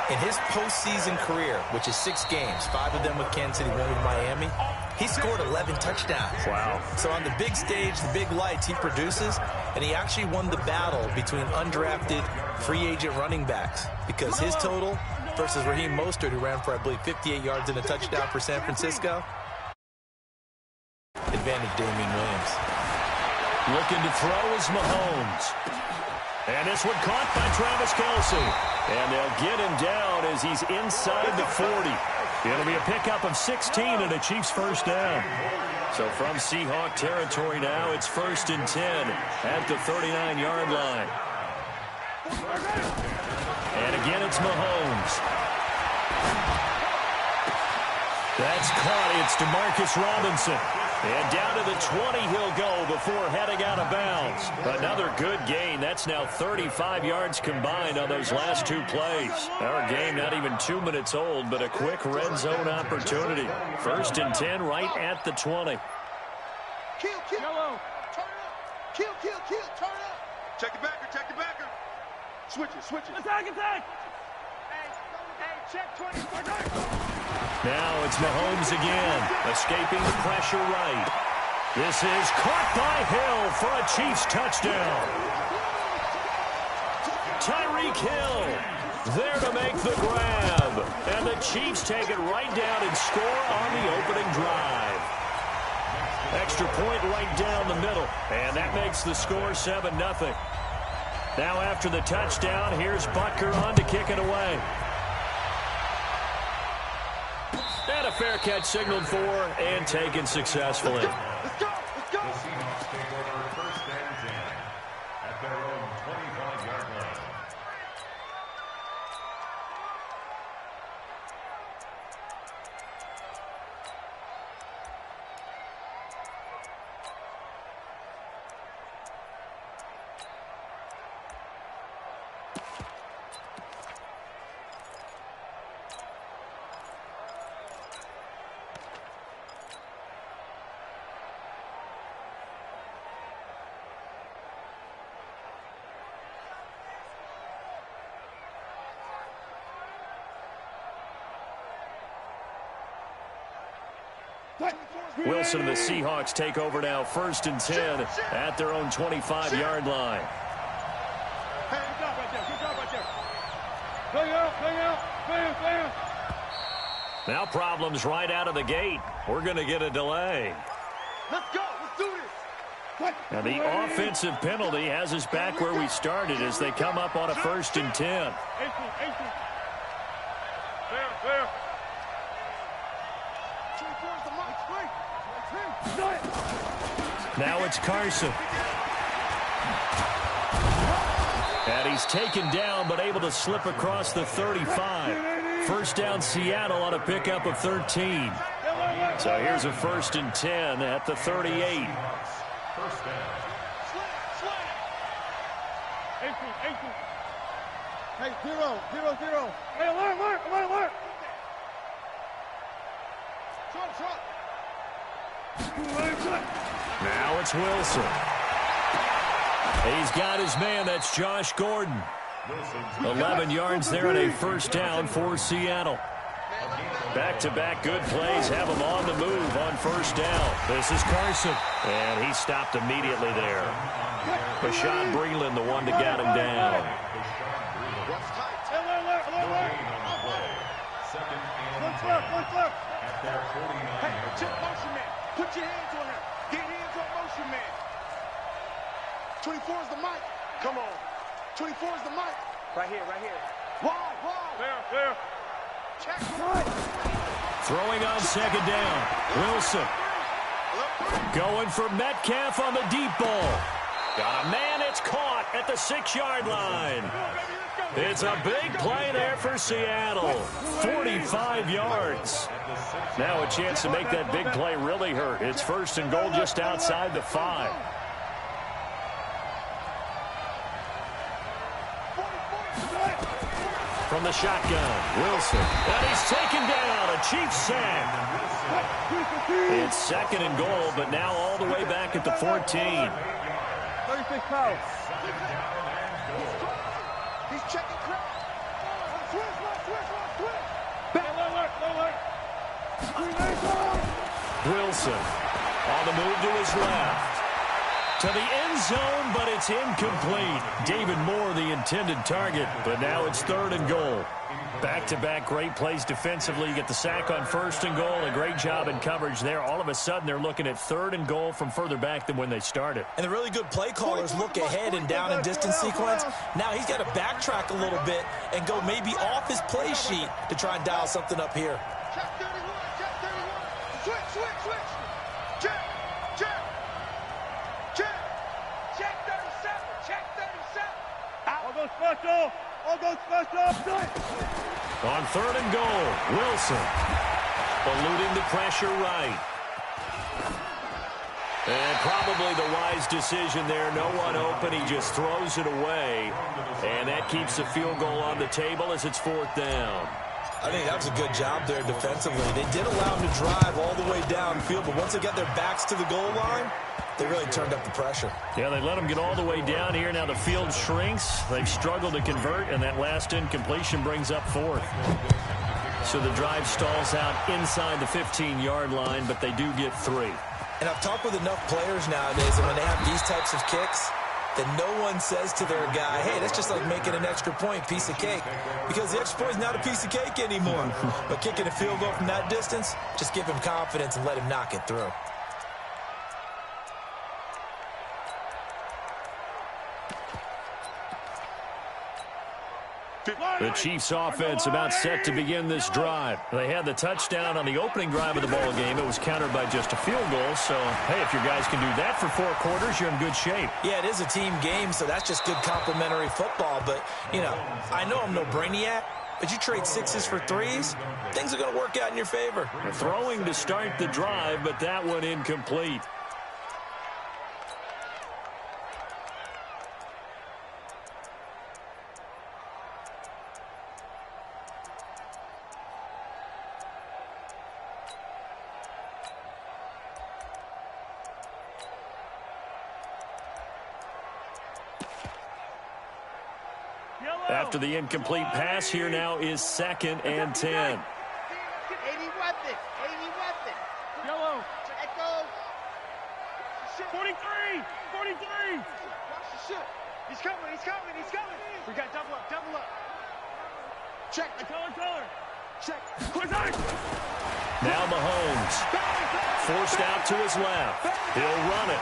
in his postseason career, which is 6 games, 5 of them with Kansas City, 1 with Miami, he scored 11 touchdowns. Wow. So on the big stage, the big lights, he produces, and he actually won the battle between undrafted free agent running backs, because his total versus Raheem Mostert, who ran for, I believe, 58 yards and a touchdown for San Francisco. Advantage Damian Williams. Looking to throw is Mahomes. And this one caught by Travis Kelce. And they'll get him down as he's inside the 40. It'll be a pickup of 16 and a Chiefs first down. So from Seahawk territory now, it's 1st and 10 at the 39-yard line. And again, it's Mahomes. That's caught. It's DeMarcus Robinson. And down to the 20 he'll go before heading out of bounds. Another good gain. That's now 35 yards combined on those last 2 plays. Our game not even 2 minutes old, but a quick red zone opportunity. 1st and 10 right at the 20. Kill. Yellow. Turn up. Kill. Turn up. Check the backer. Switch it. Attack. Hey, check 20. Now it's Mahomes again, escaping the pressure right. This is caught by Hill for a Chiefs touchdown. Tyreek Hill there to make the grab. And the Chiefs take it right down and score on the opening drive. Extra point right down the middle. And that makes the score 7-0. Now after the touchdown, here's Butker on to kick it away. And a fair catch signaled for and taken successfully. Let's go. The Seahawks take over 1st and 10 at their own 25-yard line. Wilson and the Seahawks take over now 1st and 10 at their own 25-yard line. Hey, good job right there. Good job right there. Bang out. Bam. Now problems right out of the gate. We're going to get a delay. Let's go. Let's do this. And the offensive penalty has us back where we started as they come up on a 1st and 10. 18. Fair. Now it's Carson. And he's taken down but able to slip across the 35. 1st down Seattle on a pickup of 13. So here's a 1st and 10 at the 38. 1st down. Slant. 18. Hey, 0. Hey, alert. Truck. Now it's Wilson. He's got his man. That's Josh Gordon. 11 yards there and a 1st down for Seattle. Back-to-back good plays have him on the move on 1st down. This is Carson. And he stopped immediately there. Bashaud Breeland, the one that got him down. Hey, check motion man. Put your hands on him. Get hands on motion man. 24 is the mic. Come on. 24 is the mic. Right here. Wide. Fair. Check. Throwing on 2nd down. Wilson. Going for Metcalf on the deep ball. Got a man. It's caught at the 6-yard line. It's a big play there for Seattle. 45 yards. Now a chance to make that big play really hurt. It's 1st and goal just outside the 5. From the shotgun, Wilson. And he's taken down. A Chiefs sack. It's 2nd and goal, but now all the way back at the 14. 36 pounds. He's checking crap. Switch. Wilson on the move to his left. To the end zone, but it's incomplete. David Moore, the intended target, but now it's 3rd and goal. Back-to-back great plays defensively. You get the sack on 1st and goal. A great job in coverage there. All of a sudden, they're looking at 3rd and goal from further back than when they started. And the really good play callers look ahead and down and distance sequence. Now he's got to backtrack a little bit and go maybe off his play sheet to try and dial something up here. Check 31. Switch. I'll go special. On 3rd and goal, Wilson eluding the pressure right. And probably the wise decision there. No one open. He just throws it away. And that keeps the field goal on the table as it's 4th down. I think that was a good job there defensively. They did allow him to drive all the way downfield, but once they got their backs to the goal line, they really turned up the pressure. Yeah, they let them get all the way down here. Now the field shrinks. They've struggled to convert, and that last incompletion brings up 4th. So the drive stalls out inside the 15-yard line, but they do get 3. And I've talked with enough players nowadays, and when they have these types of kicks, that no one says to their guy, hey, that's just like making an extra point, piece of cake. Because the extra point is not a piece of cake anymore. But kicking a field goal from that distance, just give him confidence and let him knock it through. The Chiefs offense about set to begin this drive. They had the touchdown on the opening drive of the ball game. It was countered by just a field goal. So, hey, if your guys can do that for 4 quarters, you're in good shape. Yeah, it is a team game, so that's just good complimentary football. But, you know, I know I'm no brainiac, but you trade 6s for 3s, things are going to work out in your favor. Throwing to start the drive, but that one incomplete. After the incomplete pass, here now is 2nd and 10. 80 weapons. Yellow. Echo. 43. Watch the shit. He's coming. We got double up. Check. Color. Check. Now Mahomes. Forced out to his left. He'll run it.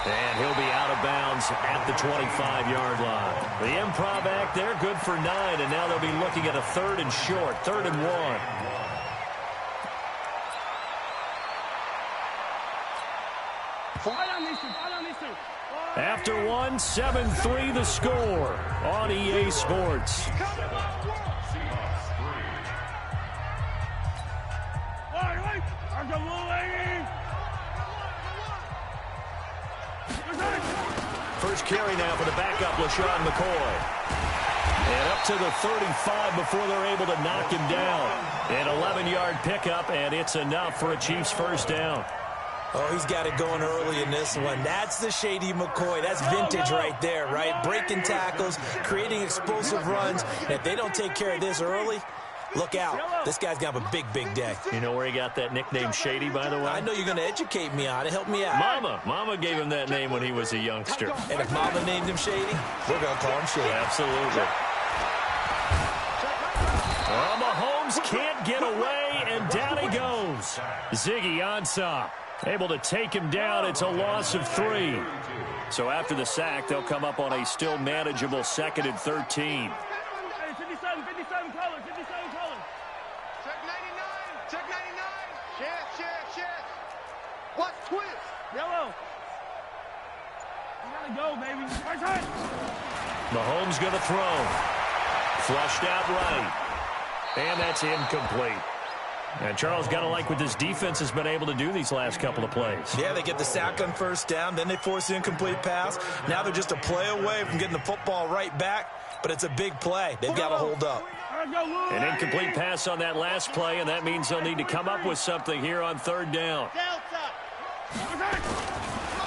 And he'll be out of bounds at the 25-yard line. The improv act there, good for 9, and now they'll be looking at a 3rd and short, 3rd and 1. After one, 7-3 the score on EA Sports. First carry now for the backup, LaShawn McCoy. And up to the 35 before they're able to knock him down. An 11-yard pickup, and it's enough for a Chiefs first down. Oh, he's got it going early in this one. That's the Shady McCoy. That's vintage right there, right? Breaking tackles, creating explosive runs. And if they don't take care of this early, look out. This guy's going to have a big, big day. You know where he got that nickname Shady, by the way? I know you're going to educate me on it. Help me out. Mama gave him that name when he was a youngster. And if Mama named him Shady, we're going to call him Shady. Absolutely. Oh, Mahomes can't get away, and down he goes. Ziggy Ansah able to take him down. It's a loss of 3. So after the sack, they'll come up on a still manageable 2nd and 13. 57 colors. Check 99. Chance. What? Twist. Yellow. You gotta go, baby. Right side. Mahomes going to throw. Flushed out right. And that's incomplete. And Charles, got to like what this defense has been able to do these last couple of plays. Yeah, they get the sack on first down, then they force the incomplete pass. Now they're just a play away from getting the football right back, but it's a big play. They've got to hold up. An incomplete pass on that last play, and that means they'll need to come up with something here on 3rd down.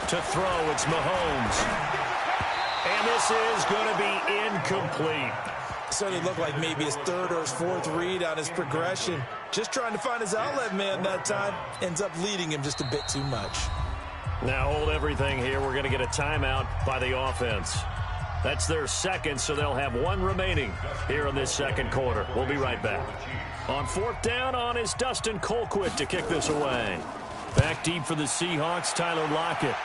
To throw, it's Mahomes. And this is going to be incomplete. Certainly looked like maybe his 3rd or his 4th read on his progression. Just trying to find his outlet man that time. Ends up leading him just a bit too much. Now hold everything here. We're going to get a timeout by the offense. That's their 2nd, so they'll have 1 remaining here in this 2nd quarter. We'll be right back. On 4th down, on is Dustin Colquitt to kick this away. Back deep for the Seahawks, Tyler Lockett.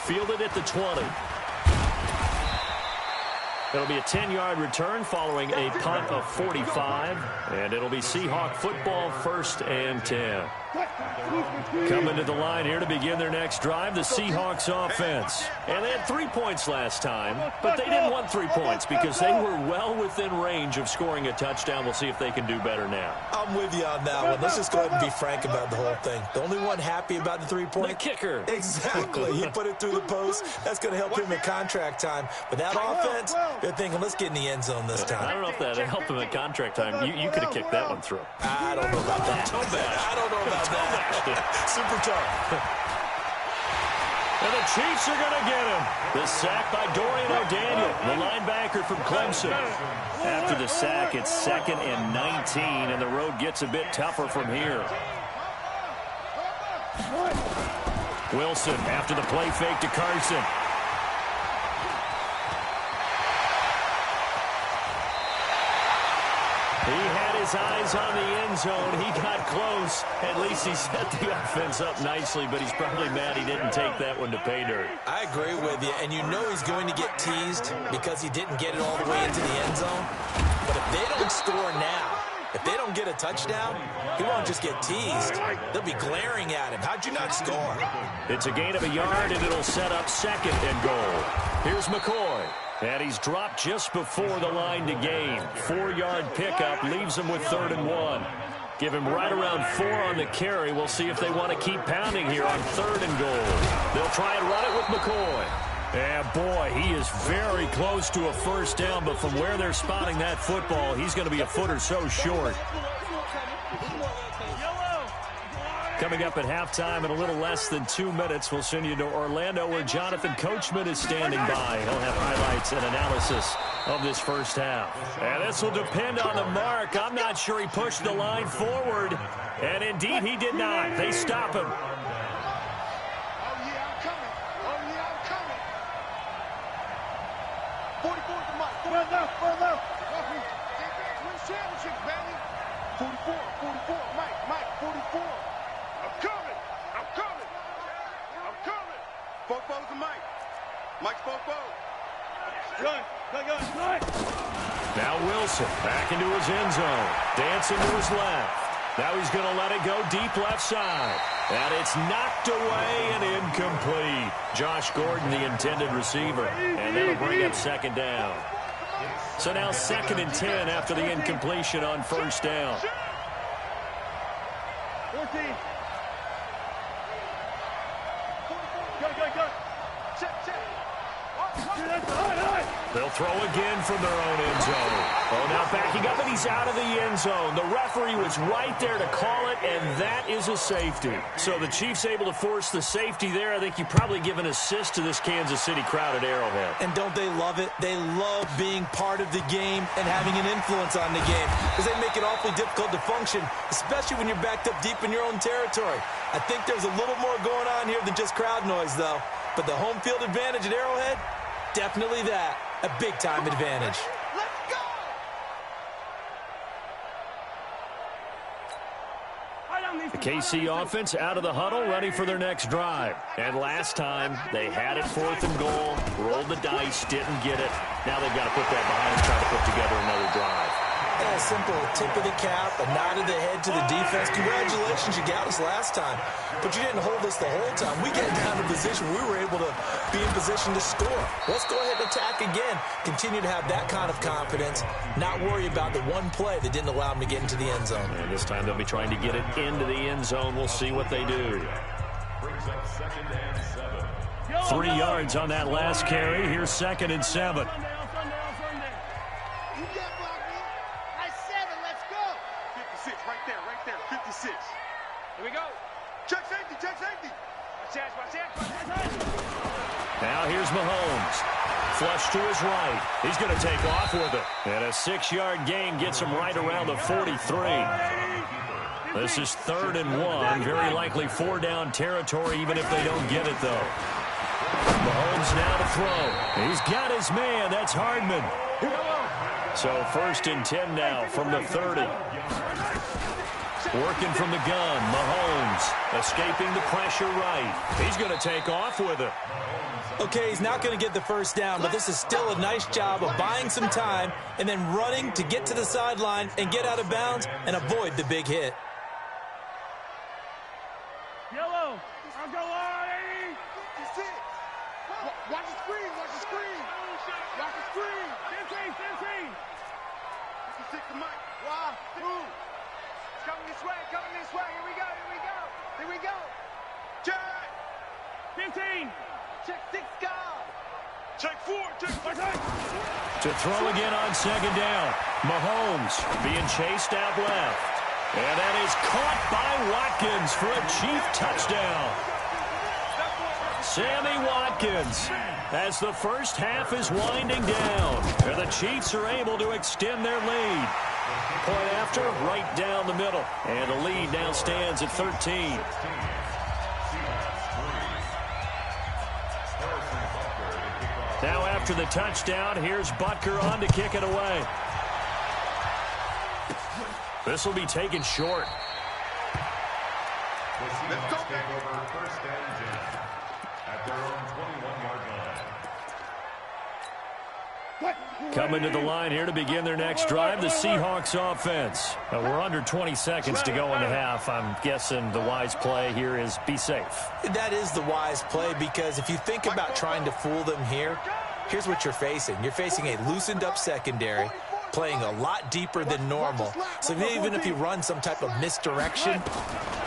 Fielded at the 20. It'll be a 10-yard return following a punt of 45. And it'll be Seahawk football, 1st and 10. Coming to the line here to begin their next drive, the Seahawks offense. And they had 3 points last time, but they didn't want 3 points because they were well within range of scoring a touchdown. We'll see if they can do better now. I'm with you on that one. Let's just go ahead and be frank about the whole thing. The only one happy about the 3-point? The kicker. Exactly. He put it through the post. That's going to help him at contract time. But that offense, they're thinking, let's get in the end zone this time. I don't know if that helped him at contract time. You could have kicked that one through. I don't know about that. I don't know about that. Super tough. And the Chiefs are going to get him. The sack by Dorian O'Daniel, the linebacker from Clemson. After the sack, it's 2nd and 19, and the road gets a bit tougher from here. Wilson after the play fake to Carson. He had his his eyes on the end zone. He got close. At least he set the offense up nicely, but he's probably mad he didn't take that one to pay dirt. I agree with you, and you know he's going to get teased because he didn't get it all the way into the end zone. But if they don't score now, if they don't get a touchdown, he won't just get teased. They'll be glaring at him. How'd you not score? It's a gain of a yard, and it'll set up 2nd and goal. Here's McCoy. And he's dropped just before the line to gain. 4-yard pickup leaves him with 3rd and 1. Give him right around 4 on the carry. We'll see if they want to keep pounding here on 3rd and goal. They'll try and run it with McCoy. And boy, he is very close to a first down, but from where they're spotting that football, he's going to be a foot or so short. Coming up at halftime in a little less than 2 minutes, we'll send you to Orlando where Jonathan Coachman is standing by. He'll have highlights and analysis of this first half. And this will depend on the mark. I'm not sure he pushed the line forward. And indeed, he did not. They stop him. Now Wilson back into his end zone. Dancing to his left. Now he's going to let it go deep left side. And it's knocked away and incomplete. Josh Gordon, the intended receiver. And that'll bring up 2nd down. So now 2nd and 10 after the incompletion on first down. 14. Go. Check. They'll throw again from their own end zone. Oh, now backing up, and he's out of the end zone. The referee was right there to call it, and that is a safety. So the Chiefs able to force the safety there. I think you probably give an assist to this Kansas City crowd at Arrowhead. And don't they love it? They love being part of the game and having an influence on the game because they make it awfully difficult to function, especially when you're backed up deep in your own territory. I think there's a little more going on here than just crowd noise, though. But the home field advantage at Arrowhead, definitely that. A big-time advantage. Let's go! The KC offense out of the huddle, ready for their next drive. And last time, they had it 4th and goal, rolled the dice, didn't get it. Now they've got to put that behind and try to put together another drive. Yeah, simple tip of the cap, a nod of the head to the defense. Congratulations, you got us last time. But you didn't hold us the whole time. We got down to position. We were able to be in position to score. Let's go ahead and attack again. Continue to have that kind of confidence. Not worry about the one play that didn't allow them to get into the end zone. And this time they'll be trying to get it into the end zone. We'll see what they do. Brings up 2nd and 7. 3 yards on that last carry. Here's 2nd and 7. Here we go. Check safety. Now here's Mahomes. Flush to his right. He's going to take off with it. And a 6-yard gain gets him right around the 43. This is 3rd and 1. Very likely 4-down territory, even if they don't get it, though. Mahomes now to throw. He's got his man. That's Hardman. So 1st and 10 now from the 30. Working from the gun, Mahomes escaping the pressure right. He's going to take off with it. Okay, he's not going to get the first down, but this is still a nice job of buying some time and then running to get to the sideline and get out of bounds and avoid the big hit. Yellow. I'll go on. 56. Watch the screen. Watch the screen. 15. 56 to Mike. Wow. Move. Coming this way. Here we go. Check. 15. Check 6 guard. Check 4. To throw again on 2nd down. Mahomes being chased out left. And that is caught by Watkins for a Chief touchdown. Sammy Watkins, as the first half is winding down. And the Chiefs are able to extend their lead. Point after, right down the middle. And the lead now stands at 13. Now after the touchdown, here's Butker on to kick it away. This will be taken short. The Seahawks take over 1st and 10 at their own 21-yard line. Coming to the line here to begin their next drive, the Seahawks offense. We're under 20 seconds to go in the half. I'm guessing the wise play here is be safe. That is the wise play, because if you think about trying to fool them here, here's what you're facing. You're facing a loosened up secondary, playing a lot deeper than normal. So even if you run some type of misdirection,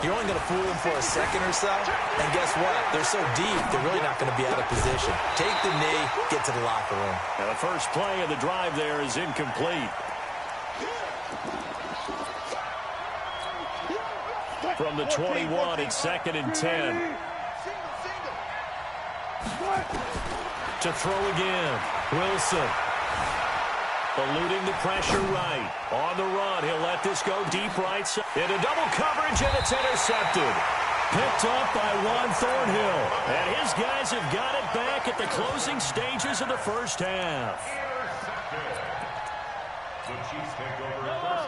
you're only going to fool them for a second or so. And guess what? They're so deep, they're really not going to be out of position. Take the knee, get to the locker room. Now the first play of the drive there is incomplete. From the 21, it's 2nd and 10. To throw again, Wilson. Eluding the pressure right. On the run, he'll let this go deep right side. Into double coverage, and it's intercepted. Picked up by Juan Thornhill. And his guys have got it back at the closing stages of the first half.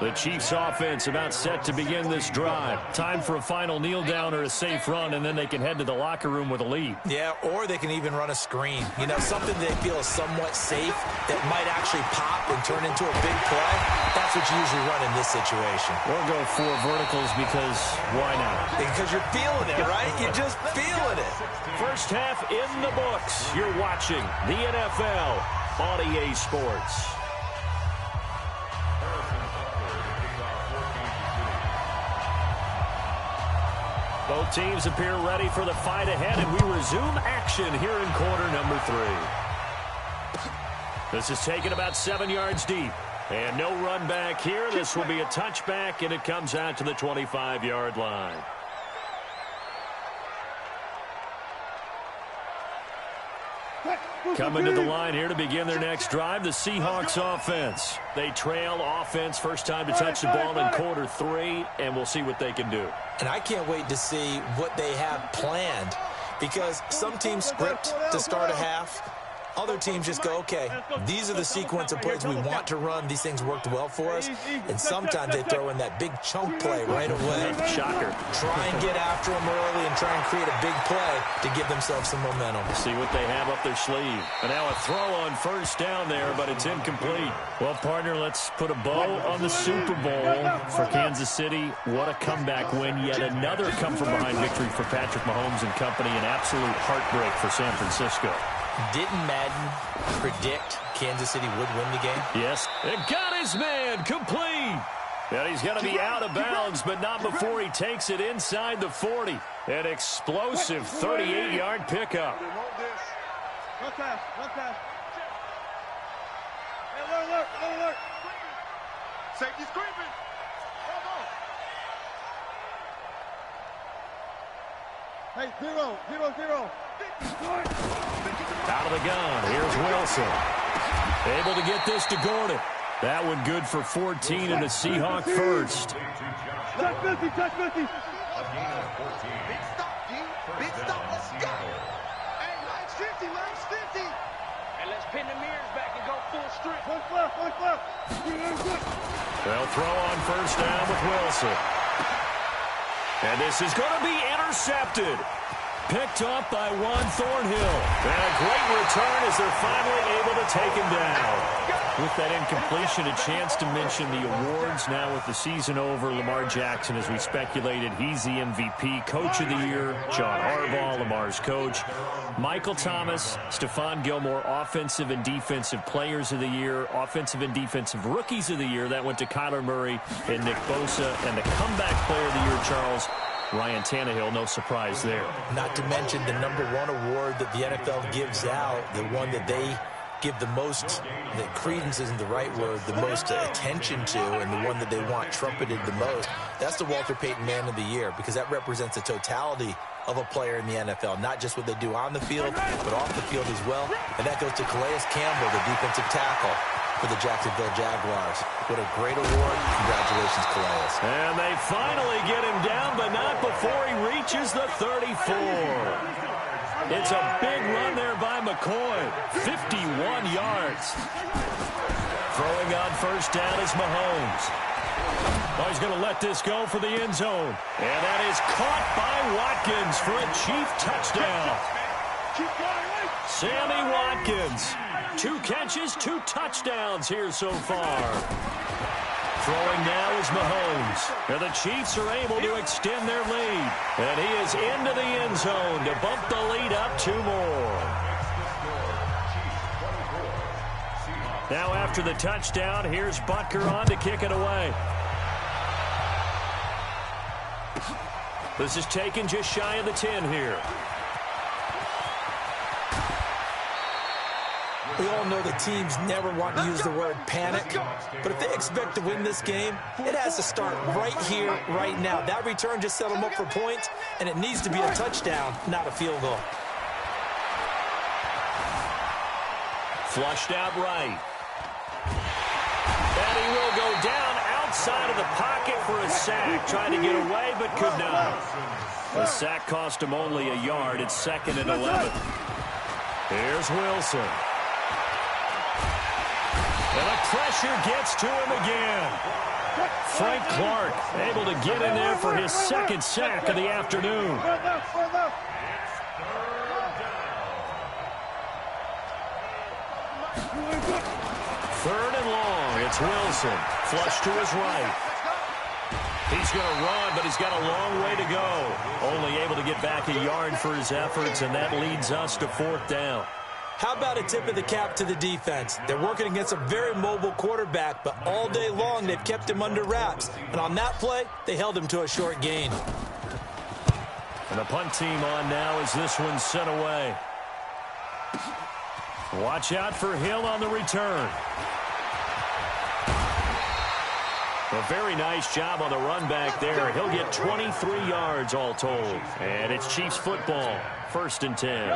The Chiefs offense about set to begin this drive. Time for a final kneel down or a safe run, and then they can head to the locker room with a lead. Yeah, or they can even run a screen. You know, something they feel is somewhat safe that might actually pop and turn into a big play. That's what you usually run in this situation. Or go 4 verticals, because why not? Because you're feeling it, right? You're just feeling it. First half in the books. You're watching the NFL on EA Sports. Both teams appear ready for the fight ahead, and we resume action here in quarter number 3. This is taken about 7 yards deep. And no run back here. This will be a touchback, and it comes out to the 25-yard line. Coming to the line here to begin their next drive, the Seahawks offense. They trail offense, first time to touch the ball in quarter 3, and we'll see what they can do. And I can't wait to see what they have planned, because some teams script to start a half. Other teams just go, okay, these are the sequence of plays we want to run. These things worked well for us. And sometimes they throw in that big chunk play right away. Shocker. Try and get after them early and try and create a big play to give themselves some momentum. See what they have up their sleeve. And now a throw on first down there, but it's incomplete. Well, partner, let's put a bow on the Super Bowl for Kansas City. What a comeback win. Yet another come-from-behind victory for Patrick Mahomes and company. An absolute heartbreak for San Francisco. Didn't Madden predict Kansas City would win the game? Yes. And got his man complete. And he's going to be out of bounds, but not before he takes it inside the 40. An explosive 38-yard pickup. One pass. Alert. Safety's creeping. Hey, 0. Out of the gun. Here's Wilson. Able to get this to Gordon. That one good for 14 and a Seahawk first. Touch 50. A gain of 14. Big stop. Let's go. Hey, Line's 50. And let's pin the mirrors back and go full strip. One left. They'll throw on first down with Wilson. And this is going to be intercepted. Picked up by Juan Thornhill. And a great return as they're finally able to take him down. With that incompletion, a chance to mention the awards. Now with the season over, Lamar Jackson, as we speculated, he's the MVP. Coach of the Year, John Harbaugh, Lamar's coach. Michael Thomas, Stephon Gilmore, Offensive and Defensive Players of the Year. Offensive and Defensive Rookies of the Year. That went to Kyler Murray and Nick Bosa. And the Comeback Player of the Year, Charles, Ryan Tannehill, no surprise there. Not to mention the #1 award that the NFL gives out, the one that they give the most, that credence isn't the right word, the most attention to, and the one that they want trumpeted the most. That's the Walter Payton Man of the Year, because that represents the totality of a player in the NFL, not just what they do on the field, but off the field as well. And that goes to Calais Campbell, the defensive tackle for the Jacksonville Jaguars. What a great award. Congratulations, Calais. And they finally get him down, but not before he reaches the 34. It's a big run there by McCoy. 51 yards. Throwing on first down is Mahomes. Oh, he's going to let this go for the end zone. And that is caught by Watkins for a Chief touchdown. Sammy Watkins. 2 catches, 2 touchdowns here so far. Throwing now is Mahomes. And the Chiefs are able to extend their lead. And he is into the end zone to bump the lead up 2 more. Now after the touchdown, here's Butker on to kick it away. This is taken just shy of the 10 here. We all know the teams never want to use the word panic, but if they expect to win this game, it has to start right here, right now. That return just set them up for points, and it needs to be a touchdown, not a field goal. Flushed out right. And he will go down outside of the pocket for a sack. Tried to get away, but could not. The sack cost him only a yard. It's 2nd and 11. Here's Wilson. And the pressure gets to him again. Frank Clark able to get in there for his 2nd sack of the afternoon. 3rd and long. It's Wilson. Flush to his right. He's going to run, but he's got a long way to go. Only able to get back a yard for his efforts, and that leads us to 4th down. How about a tip of the cap to the defense? They're working against a very mobile quarterback, but all day long they've kept him under wraps. And on that play, they held him to a short gain. And the punt team on now as this one's sent away. Watch out for Hill on the return. A very nice job on the run back there. He'll get 23 yards all told. And it's Chiefs football. 1st and 10.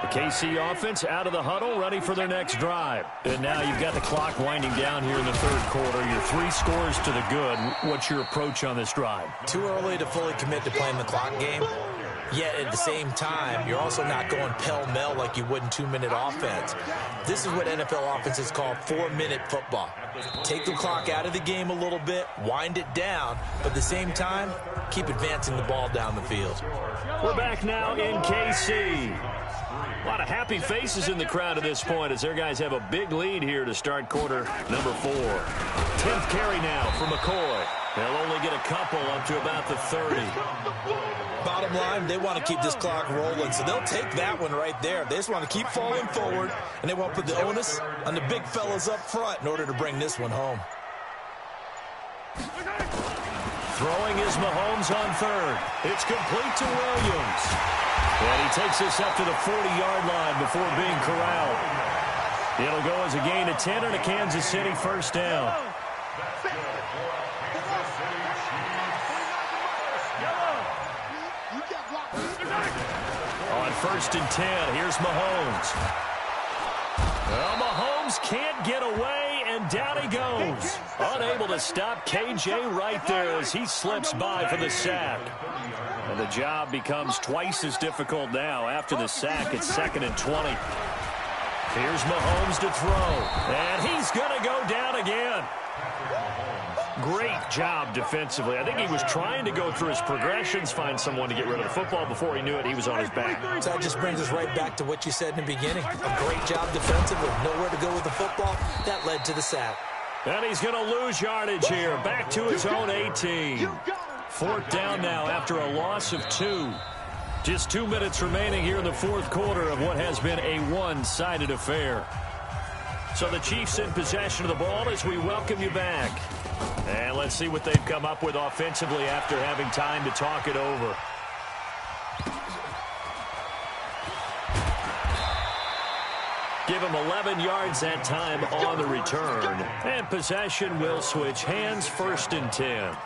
The KC offense out of the huddle, ready for their next drive. And now you've got the clock winding down here in the 3rd quarter. You're 3 scores to the good. What's your approach on this drive? Too early to fully commit to playing the clock game. Yet at the same time, you're also not going pell-mell like you would in 2-minute offense. This is what NFL offenses call 4-minute football. Take the clock out of the game a little bit, wind it down, but at the same time, keep advancing the ball down the field. We're back now in KC. A lot of happy faces in the crowd at this point as their guys have a big lead here to start quarter number 4. 10th carry now for McCoy. They'll only get a couple up to about the 30. Bottom line, they want to keep this clock rolling, so they'll take that one right there. They just want to keep falling forward, and they want to put the onus on the big fellas up front in order to bring this one home. Throwing is Mahomes on 3rd. It's complete to Williams. And he takes this up to the 40-yard line before being corralled. It'll go as a gain of 10 and a Kansas City 1st down. On 1st and 10, here's Mahomes. Well, Mahomes can't get away, and down he goes. Unable to stop KJ right there as he slips by for the sack. And the job becomes twice as difficult now. After the sack, it's 2nd and 20. Here's Mahomes to throw, and he's going to go down again. Great job defensively. I think he was trying to go through his progressions, find someone to get rid of the football. Before he knew it, he was on his back. So that just brings us right back to what you said in the beginning. A great job defensively. Nowhere to go with the football. That led to the sack. And he's going to lose yardage here. Back to his own 18. 4th down now after a loss of 2. Just 2 minutes remaining here in the 4th quarter of what has been a one-sided affair. So the Chiefs in possession of the ball as we welcome you back. And let's see what they've come up with offensively after having time to talk it over. Give him 11 yards that time on the return. And possession will switch hands. 1st and 10.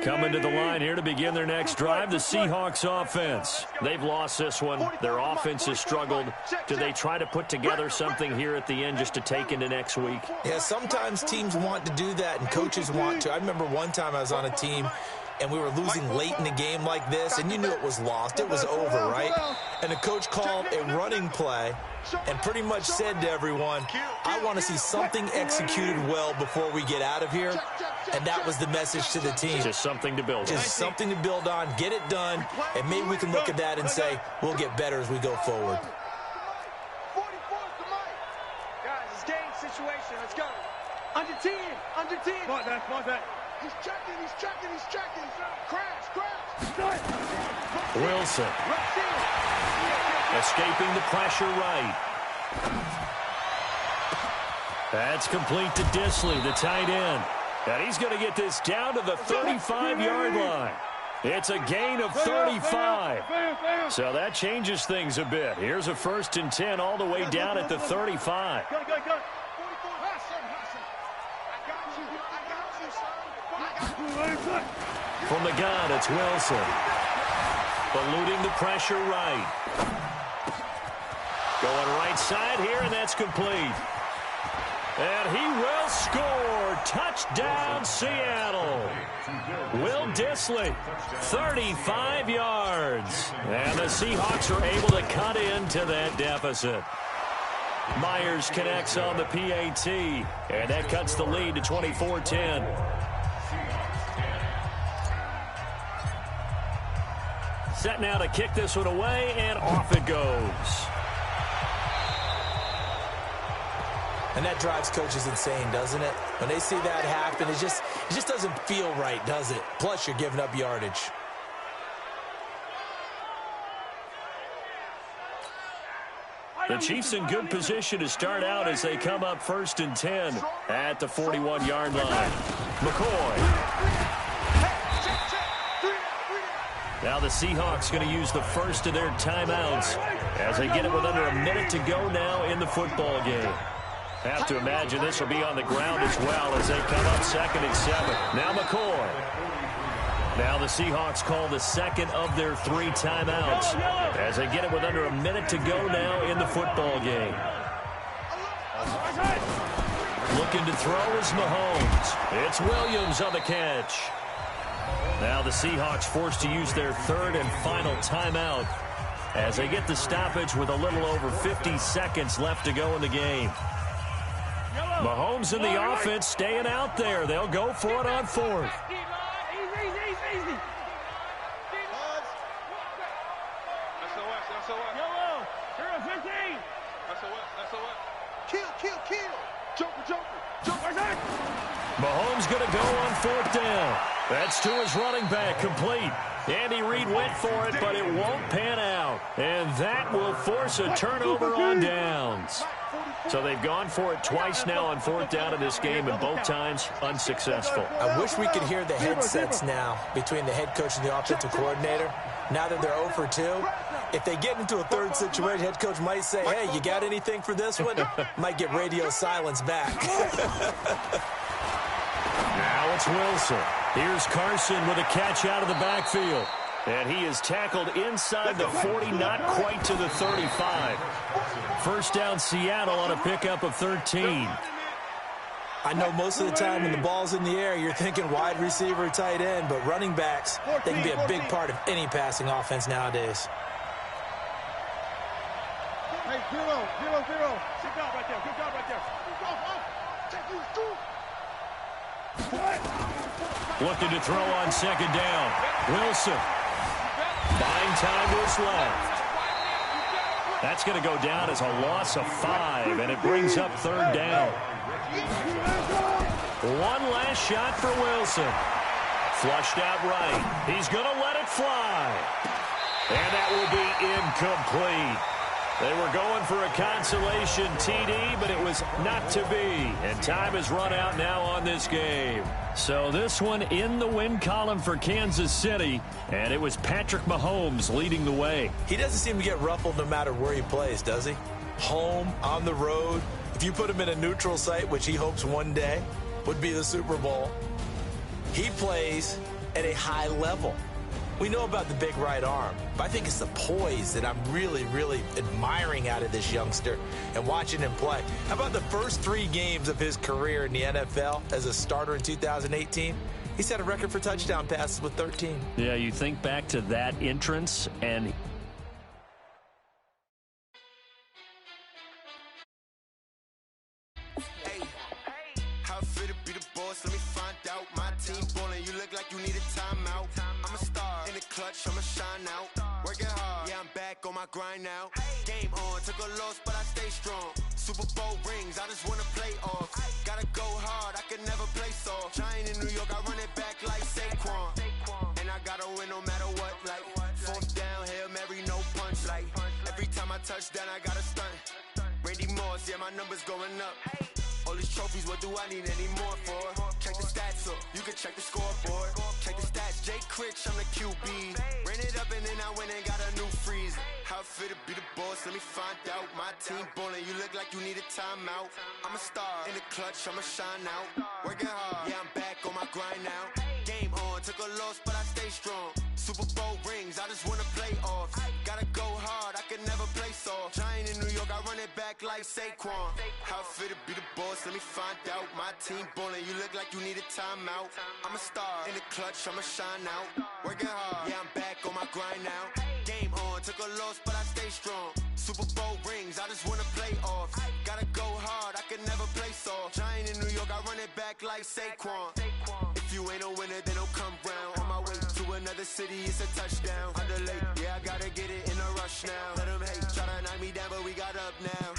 Coming to the line here to begin their next drive, the Seahawks offense. They've lost this one. Their offense has struggled. Do they try to put together something here at the end just to take into next week? Yeah, sometimes teams want to do that and coaches want to. I remember one time I was on a team and we were losing late in the game like this, and you knew it was lost. It was over, right? And the coach called a running play and pretty much said to everyone, I want to see something executed well before we get out of here. And that was the message to the team. Just something to build on. Just something to build on, get it done, and maybe we can look at that and say, we'll get better as we go forward. Guys, it's game situation. Let's go. Under 10. Under 10. Come on, that. He's checking. Crash. Wilson. Escaping the pressure right. That's complete to Disley, the tight end. And he's going to get this down to the 35-yard line. It's a gain of 35. So that changes things a bit. Here's a 1st and 10 all the way down at the 35. From the gun, it's Wilson. Eluding the pressure right. Going right side here, and that's complete. And he will score. Touchdown, Seattle. Will Disley, 35 yards. And the Seahawks are able to cut into that deficit. Myers connects on the PAT, and that cuts the lead to 24-10. Set now to kick this one away, and off it goes. And that drives coaches insane, doesn't it? When they see that happen, it just doesn't feel right, does it? Plus, you're giving up yardage. The Chiefs in good position to start out as they come up 1st and 10 at the 41-yard line. McCoy. Now the Seahawks going to use the first of their timeouts as they get it with under a minute to go now in the football game. Have to imagine this will be on the ground as well as they come up 2nd and 7. Now McCoy. Now the Seahawks call the second of their 3 timeouts as they get it with under a minute to go now in the football game. Looking to throw is Mahomes. It's Williams on the catch. Now the Seahawks forced to use their 3rd and final timeout as they get the stoppage with a little over 50 seconds left to go in the game. Mahomes and the offense staying out there. They'll go for it on 4th. Mahomes going to go on 4th down. That's to his running back, complete. Andy Reid went for it, but it won't pan out. And that will force a turnover on downs. So they've gone for it twice now on 4th down in this game, and both times unsuccessful. I wish we could hear the headsets now between the head coach and the offensive coordinator. Now that they're 0 for 2, if they get into a 3rd situation, head coach might say, hey, you got anything for this one? Might get radio silence back. Now it's Wilson. Here's Carson with a catch out of the backfield. And he is tackled inside the 40, not quite to the 35. 1st down Seattle on a pickup of 13. I know most of the time when the ball's in the air, you're thinking wide receiver, tight end, but running backs, they can be a big part of any passing offense nowadays. Hey, 0, 0, 0. Good job right there. Good job right there. Check you through. Looking to throw on 2nd down. Wilson. Buying time was left. That's going to go down as a loss of 5, and it brings up 3rd down. One last shot for Wilson. Flushed out right. He's going to let it fly. And that will be incomplete. They were going for a consolation TD, but it was not to be. And time has run out now on this game. So this one in the win column for Kansas City, and it was Patrick Mahomes leading the way. He doesn't seem to get ruffled no matter where he plays, does he? Home, on the road. If you put him in a neutral site, which he hopes one day would be the Super Bowl, He plays at a high level. We know about the big right arm, but I think it's the poise that I'm really, really admiring out of this youngster and watching him play. How about the first 3 games of his career in the NFL as a starter in 2018? He set a record for touchdown passes with 13. Yeah, you think back to that entrance and... How fit to be the boss? Let me find out. My team ballin', you look like you need a timeout. I'm a star in the clutch, I'ma shine out. Working hard, yeah, I'm back on my grind now. Game on, took a loss, but I stay strong. Super Bowl rings, I just wanna play off. Gotta go hard, I can never play soft. Giant in New York, I run it back like Saquon. And I gotta win no matter what, like 4th down, Hail Mary, no punch. Like every time I touch down, I gotta stunt. Randy Moss, yeah, my numbers going up. All these trophies, what do I need any more for? Check the stats up, you can check the scoreboard. Check the stats, Jake Critch, I'm the QB. Ran it up and then I went and got a new freeze. How fit to be the boss, let me find out. My team ballin', you look like you need a timeout. I'm a star in the clutch, I'ma shine out. Working hard, yeah, I'm back on my grind now. Game on, took a loss, but I stay strong. Super Bowl rings, I just wanna play off. Gotta go hard, I can never play soft. Giant in New York, I run it back like Saquon. How fit to be the boss, let me find out. My team ballin', you look like you need a timeout. I'm a star in the clutch, I'ma shine out. Working hard, yeah, I'm back on my grind now. Game on, took a loss, but I stay strong. Super Bowl rings, I just wanna play off. Gotta go hard, I can never play soft. Giant in New York, I run it back like Saquon. If you ain't a winner, then don't come round. On my way to another city, it's a touchdown. Underlay, yeah, I gotta get it in a rush now. Let them hate, try to knock me down, but we got up now.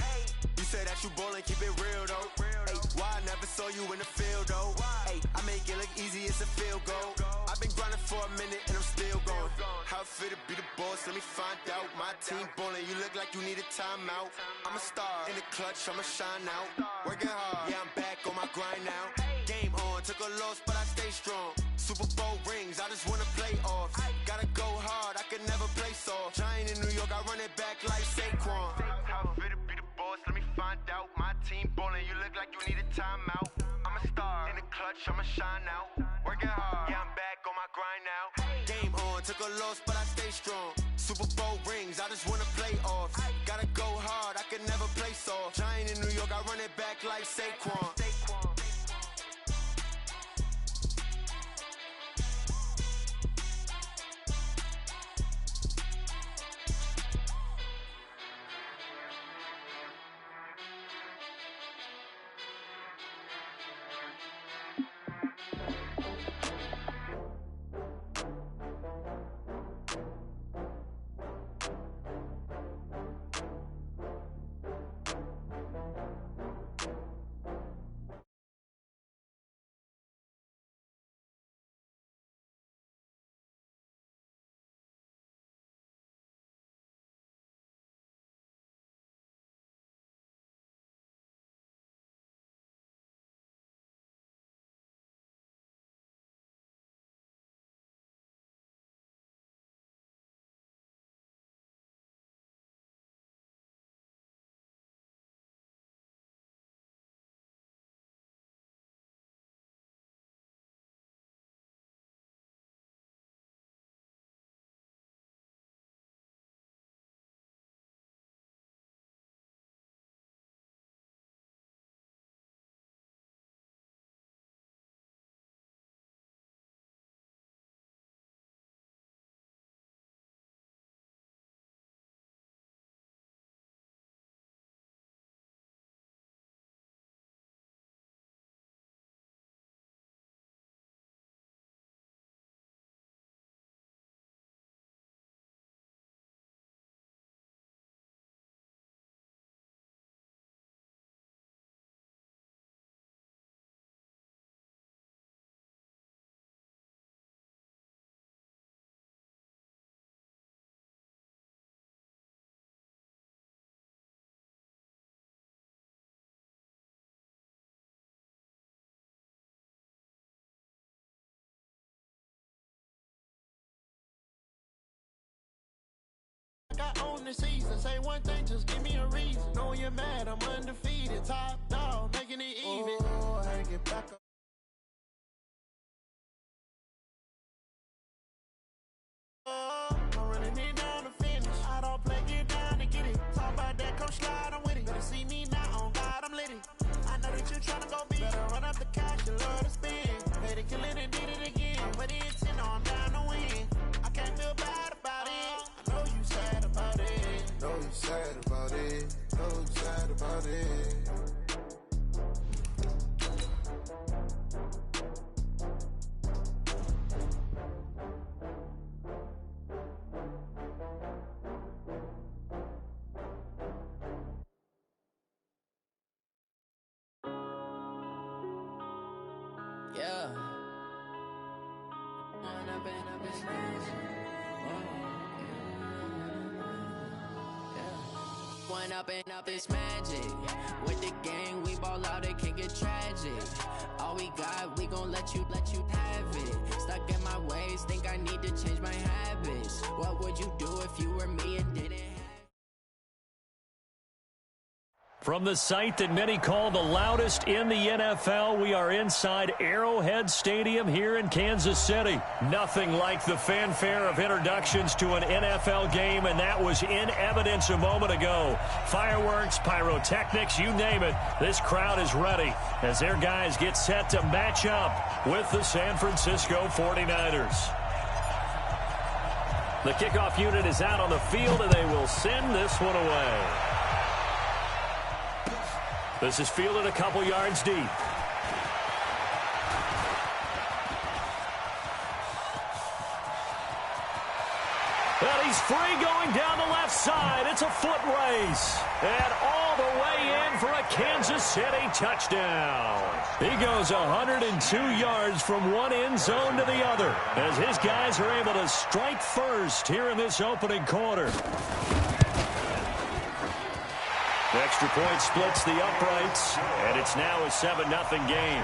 You say that you ballin', keep it real though. Hey, why I never saw you in the field though? Hey, I make it look easy, it's a field goal. I've been grinding for a minute and I'm still going. How fit to be the boss, let me find out. My team ballin', you look like you need a timeout. I'm a star in the clutch, I'ma shine out. Working hard, yeah, I'm back on my grind now. Game on, took a loss, but I stay strong. Super Bowl rings, I just wanna play off. Gotta go hard, I can never play soft. Giant in New York, I run it back like Saquon. How fit to be the boss, let me find out. My team ballin', you look like you need a timeout. I'm a star in the clutch, I'ma shine out. Working hard, yeah, I'm back on my grind now. Game on, took a loss, but I stay strong. Super Bowl rings, I just wanna play off. Gotta go hard, I can never play soft. Giant in New York, I run it back like Saquon. I own the season. Say one thing, just give me a reason. Knowing you're mad, I'm undefeated. Top dog, making it even. Oh, I get back up. shooter tryna go big. Better run up the cash, you love to spend. Pay to kill it and did it again. Put the intent on, I'm down to win. I can't feel bad about it. I know you sad about it. Know you sad about it. Know you sad about it. Yeah. One up and up is magic. With the gang, we ball out, it can get tragic. All we got, we gon' let you have it. Stuck in my ways, think I need to change my habits. What would you do if you were me and didn't have? From the site that many call the loudest in the NFL, we are inside Arrowhead Stadium here in Kansas City. Nothing like the fanfare of introductions to an NFL game, and that was in evidence a moment ago. Fireworks, pyrotechnics, you name it. This crowd is ready as their guys get set to match up with the San Francisco 49ers. The kickoff unit is out on the field, and they will send this one away. This is fielded a couple yards deep. And he's free going down the left side. It's a foot race. And all the way in for a Kansas City touchdown. He goes 102 yards from one end zone to the other as his guys are able to strike first here in this opening quarter. The extra point splits the uprights, and it's now a 7-0 game.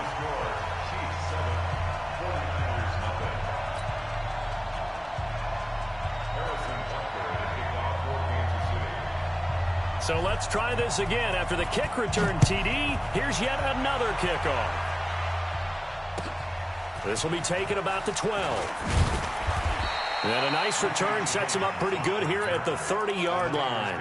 So let's try this again. After the kick return TD, here's yet another kickoff. This will be taken about the 12. And a nice return sets him up pretty good here at the 30-yard line.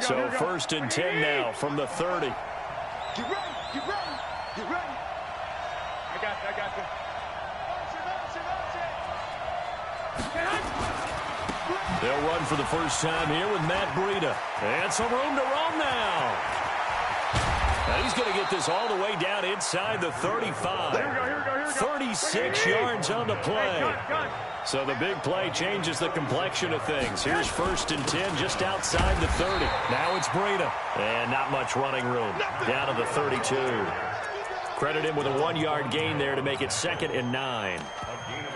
So first and 10 now from the 30. Get ready, get ready, get ready. I got you. They'll run for the first time here with Matt Breida. And some room to roam now. And he's going to get this all the way down inside the 35. Here we go. 36 yards on the play. Gun. So the big play changes the complexion of things. Here's first and 10 just outside the 30. Now it's Breida. And not much running room. Down to the 32. Credit him with a 1-yard gain there to make it 2nd and 9.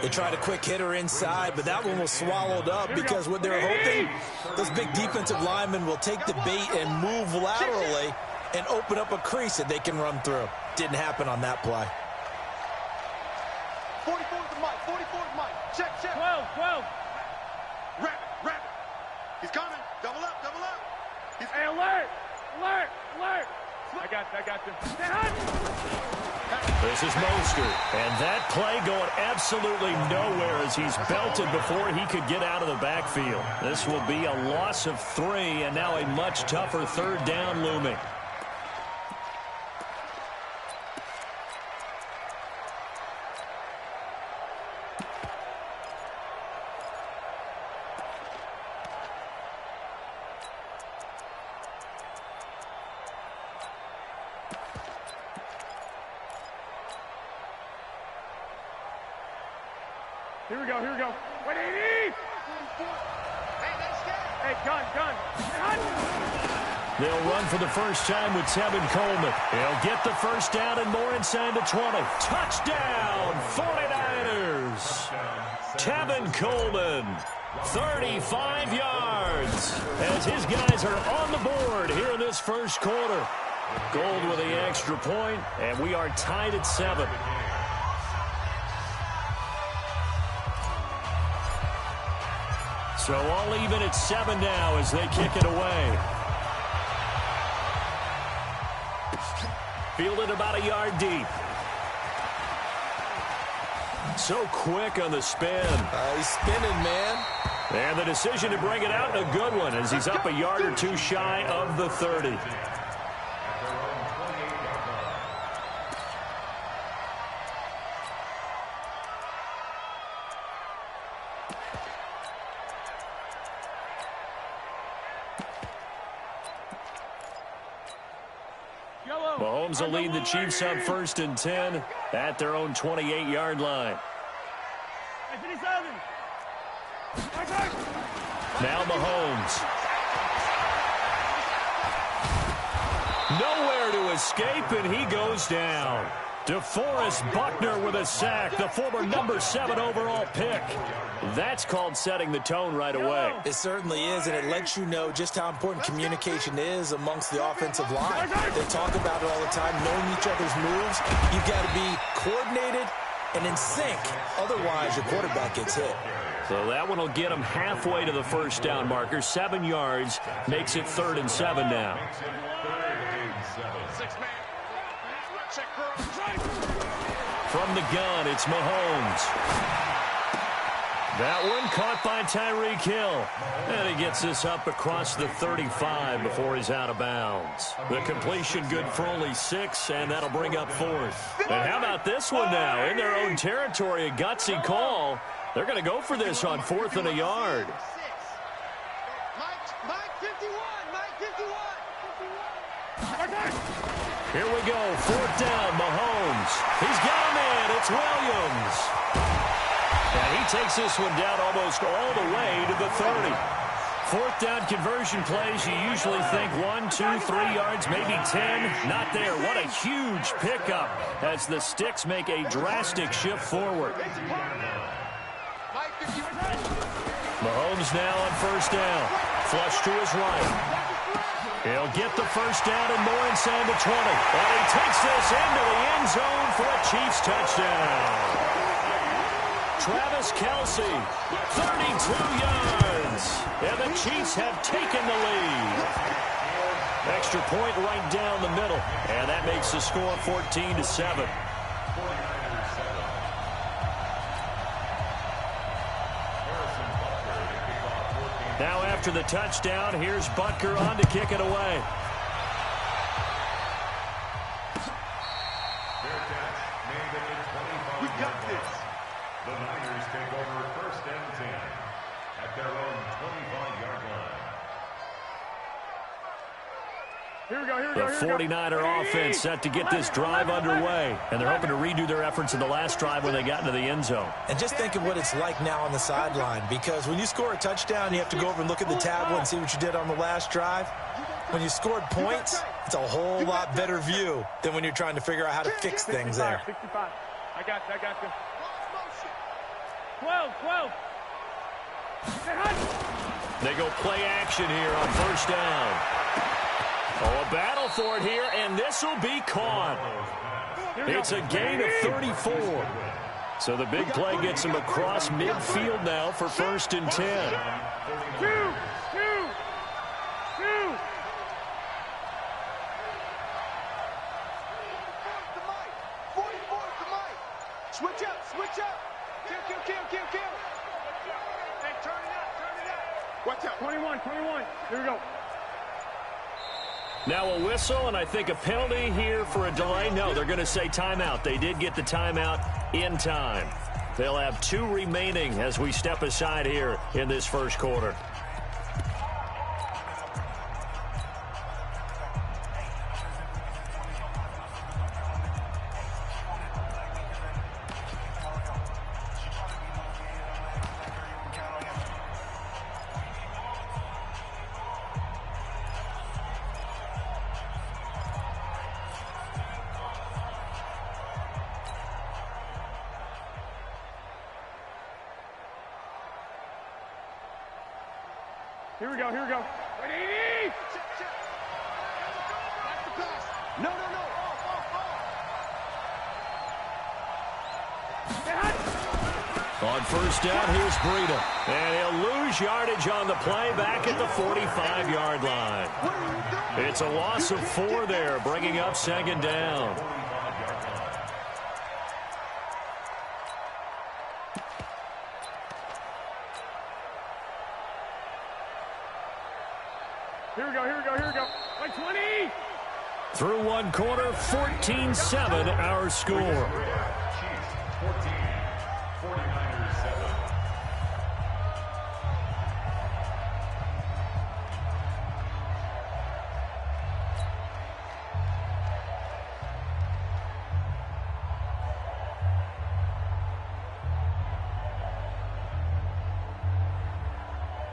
They tried a quick hitter inside, but that one was swallowed up because what they're hoping, those big defensive linemen will take the bait and move laterally and open up a crease that they can run through. Didn't happen on that play. 44 is the mic. 44 is the mic. Check. 12. Rap. He's coming. Double up. Hey, alert. I got you. This is Mostert. And that play going absolutely nowhere as he's belted before he could get out of the backfield. This will be a loss of 3 and now a much tougher 3rd down looming. Here we go. 180! Hey, gun! They'll run for the first time with Tevin Coleman. He'll get the first down and more inside the 20. Touchdown, 49ers! Tevin Coleman, 35 yards, as his guys are on the board here in this first quarter. Gold with the extra point, and we are tied at 7. So all even at 7 now as they kick it away. Fielded about a yard deep. So quick on the spin. He's spinning, man. And the decision to bring it out, a good one, as he's up a yard or two shy of the 30. Mahomes will lead the Chiefs up 1st and 10 at their own 28-yard line. Now Mahomes. Nowhere to escape, and he goes down. DeForest Buckner with a sack, the former number 7 overall pick. That's called setting the tone right away. It certainly is, and it lets you know just how important communication is amongst the offensive line. They talk about it all the time, knowing each other's moves. You've got to be coordinated and in sync. Otherwise, your quarterback gets hit. So that one will get him halfway to the first down marker. 7 yards makes it 3rd and 7 now. From the gun, it's Mahomes. That one caught by Tyreek Hill. And he gets this up across the 35 before he's out of bounds. The completion good for only 6, and that'll bring up 4th. And how about this one now? In their own territory, a gutsy call. They're going to go for this on 4th and a yard. Mike 51, Mike 51. Here we go, 4th down, Mahomes. He's got him in, it's Williams. And he takes this one down almost all the way to the 30. 4th down conversion plays, you usually think 1, 2, 3 yards, maybe 10. Not there. What a huge pickup as the Sticks make a drastic shift forward. Mahomes now on 1st down. Flush to his right. He'll get the 1st down and more inside the 20. And he takes this into the end zone for a Chiefs touchdown. Travis Kelce, 32 yards. And the Chiefs have taken the lead. Extra point right down the middle. And that makes the score 14-7. Now after the touchdown, here's Butker on to kick it away. We got this. The Niners take over 1st and 10 at their own 25-yard line. The 49er offense set to get this drive underway, and they're hoping to redo their efforts in the last drive when they got into the end zone. And just think of what it's like now on the sideline, because when you score a touchdown, you have to go over and look at the tablet and see what you did on the last drive. When you scored points, it's a whole lot better view than when you're trying to figure out how to fix things there. 65. I got you. 12. They go play action here on 1st down. Oh, a battle for it here, and this will be caught. It's a gain of 34. So the big play gets him across midfield now for 1st and 10. Two. Switch up. Kill. Hey, turn it up. Watch out. 21. Here we go. Now a whistle, and I think a penalty here for a delay. No, they're going to say timeout. They did get the timeout in time. They'll have 2 remaining as we step aside here in this first quarter. Here we go. Ready? Check. That's the pass. No, no, no. On first down, here's Breida. And he'll lose yardage on the play back at the 45-yard line. It's a loss of 4 there, bringing up second down. Here we go, here we go, here we go. Like 20! Through one quarter, 14-7 our score. Chiefs 14, 49ers 7.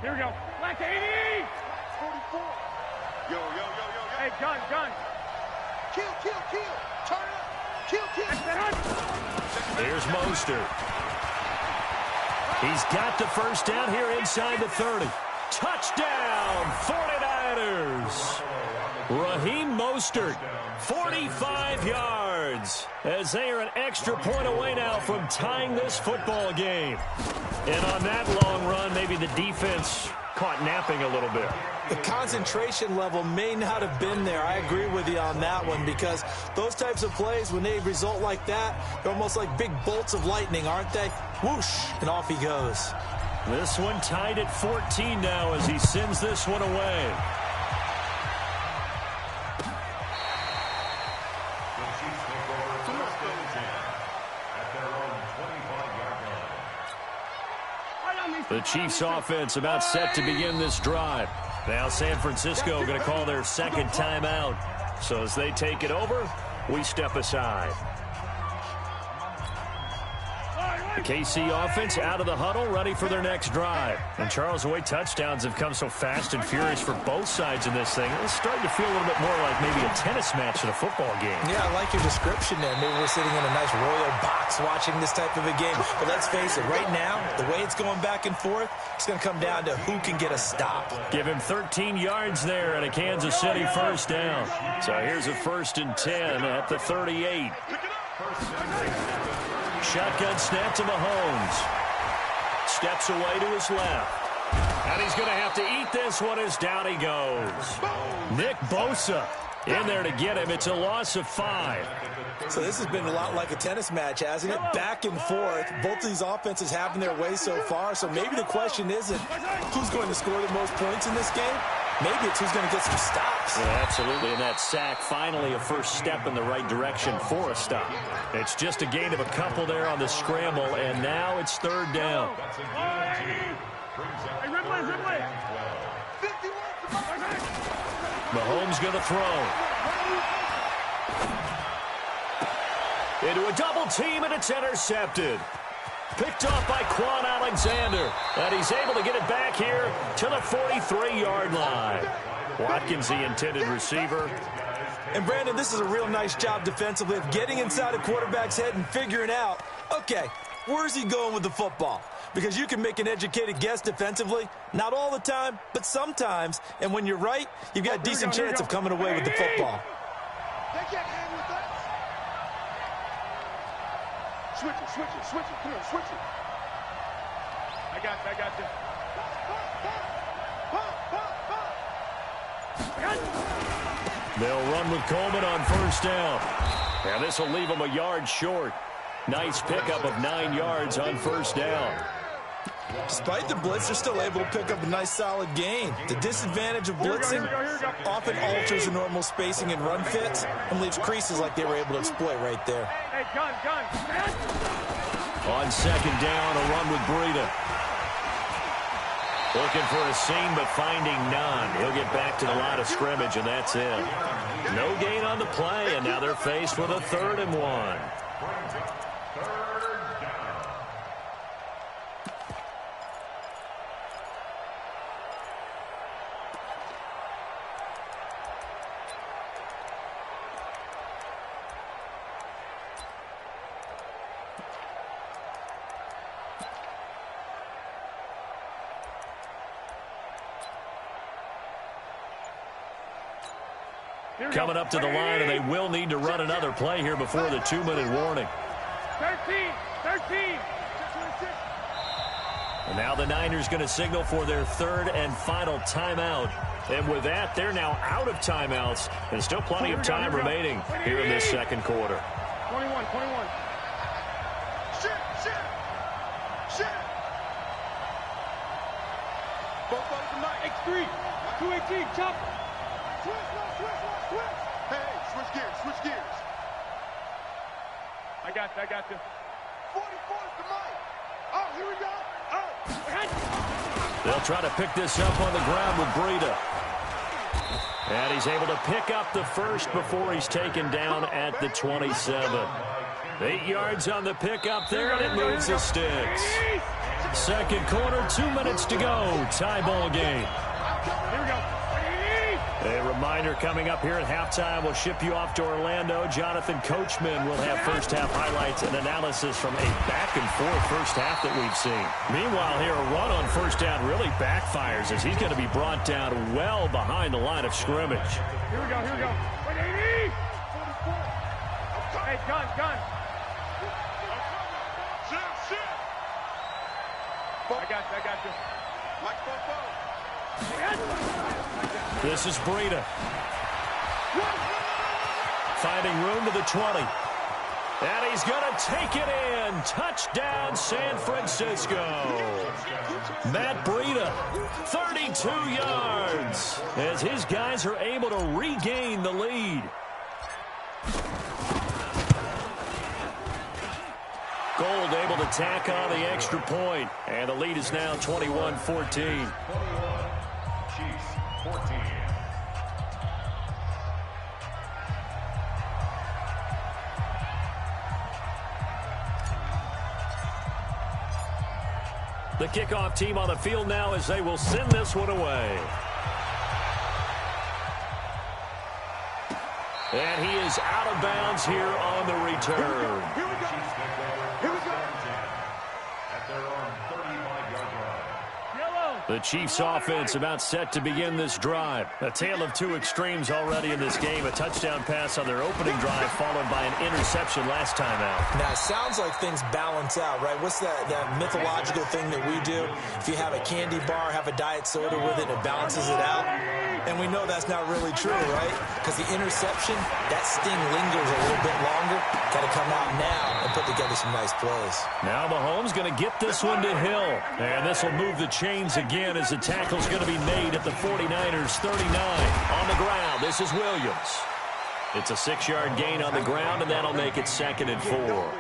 Here we go. Like 80! 44. Yo, yo, yo, yo, yo. Hey, gun. Kill. Turn it up. Kill. Here's Mostert. He's got the first down here inside the 30. Touchdown, 49ers. Raheem Mostert, 45 yards, as they are an extra point away now from tying this football game. And on that long run, maybe the defense caught napping a little bit. The concentration level may not have been there. I agree with you on that one, because those types of plays, when they result like that, they're almost like big bolts of lightning, aren't they? Whoosh, and off he goes. This one tied at 14 now as he sends this one away. The Chiefs take over first and 10 at their own 25-yard line. The Chiefs offense about set to begin this drive. Now San Francisco going to call their second timeout. So as they take it over, we step aside. The KC offense out of the huddle, ready for their next drive. And Charles, the way touchdowns have come so fast and furious for both sides in this thing, it's starting to feel a little bit more like maybe a tennis match in a football game. Yeah, I like your description there. Maybe we're sitting in a nice royal box watching this type of a game. But let's face it, right now, the way it's going back and forth, it's going to come down to who can get a stop. Give him 13 yards there and a Kansas City first down. So here's a 1st and 10 at the 38. Shotgun snap to Mahomes. Steps away to his left. And he's going to have to eat this one as down he goes. Nick Bosa in there to get him. It's a loss of 5. So this has been a lot like a tennis match, hasn't it? Back and forth. Both of these offenses having their way so far. So maybe the question isn't who's going to score the most points in this game. Maybe it's who's going to get some stops. Yeah, absolutely. And that sack, finally a first step in the right direction for a stop. It's just a gain of a couple there on the scramble, and now it's 3rd down. Mahomes going to throw. Into a double team, and it's intercepted. Picked off by Quan Alexander. And he's able to get it back here to the 43-yard line. Watkins, the intended receiver. And, Brandon, this is a real nice job defensively of getting inside a quarterback's head and figuring out, okay, where's he going with the football? Because you can make an educated guess defensively. Not all the time, but sometimes. And when you're right, you've got a decent chance of coming away with the football. They can't hang with us. Switch it. Come on, switch it. I got you. They'll run with Coleman on first down. And this will leave them a yard short. Nice pickup of 9 yards on first down. Despite the blitz, they're still able to pick up a nice solid gain. The disadvantage of blitzing often alters the normal spacing and run fits and leaves creases like they were able to exploit right there. Hey, gun. On second down, a run with Breida. Looking for a seam, but finding none. He'll get back to the line of scrimmage, and that's it. No gain on the play, and now they're faced with a 3rd and 1. coming up to the line, and they will need to run another play here before the 2-minute warning. 13. And now the Niners going to signal for their third and final timeout. And with that, they're now out of timeouts. And still plenty of time remaining here in this second quarter. 21. Shit. Both the mic. X3. 218. Chop. Switch. Hey, switch gears. I got you. 44's the mic. Oh, here we go. They'll try to pick this up on the ground with Breida. And he's able to pick up the first before he's taken down at the 27. 8 yards on the pickup there, and it moves the sticks. Second quarter, 2 minutes to go. Tie ball game. Here we go. A reminder coming up here at halftime, we'll ship you off to Orlando. Jonathan Coachman will have first-half highlights and analysis from a back-and-forth first half that we've seen. Meanwhile, here, a run on first down really backfires as he's going to be brought down well behind the line of scrimmage. Here we go. 180. Hey, gun. I got you. Mike Bobo. This is Breida. Finding room to the 20. And he's going to take it in. Touchdown, San Francisco. Matt Breida, 32 yards, as his guys are able to regain the lead. Gold able to tack on the extra point, and the lead is now 21-14. 14. The kickoff team on the field now as they will send this one away. And he is out of bounds here on the return. Here we go. At their own 35-yard line. The Chiefs offense about set to begin this drive. A tale of two extremes already in this game. A touchdown pass on their opening drive followed by an interception last time out. Now, it sounds like things balance out, right? What's that mythological thing that we do? If you have a candy bar, have a diet soda with it, it balances it out. And we know that's not really true, right? Because the interception, that sting lingers a little bit longer. Got to come out now and put together some nice plays. Now Mahomes going to get this one to Hill. And this will move the chains again as the tackle's going to be made at the 49ers 39. On the ground, this is Williams. It's a 6-yard gain on the ground, and that'll make it 2nd and 4.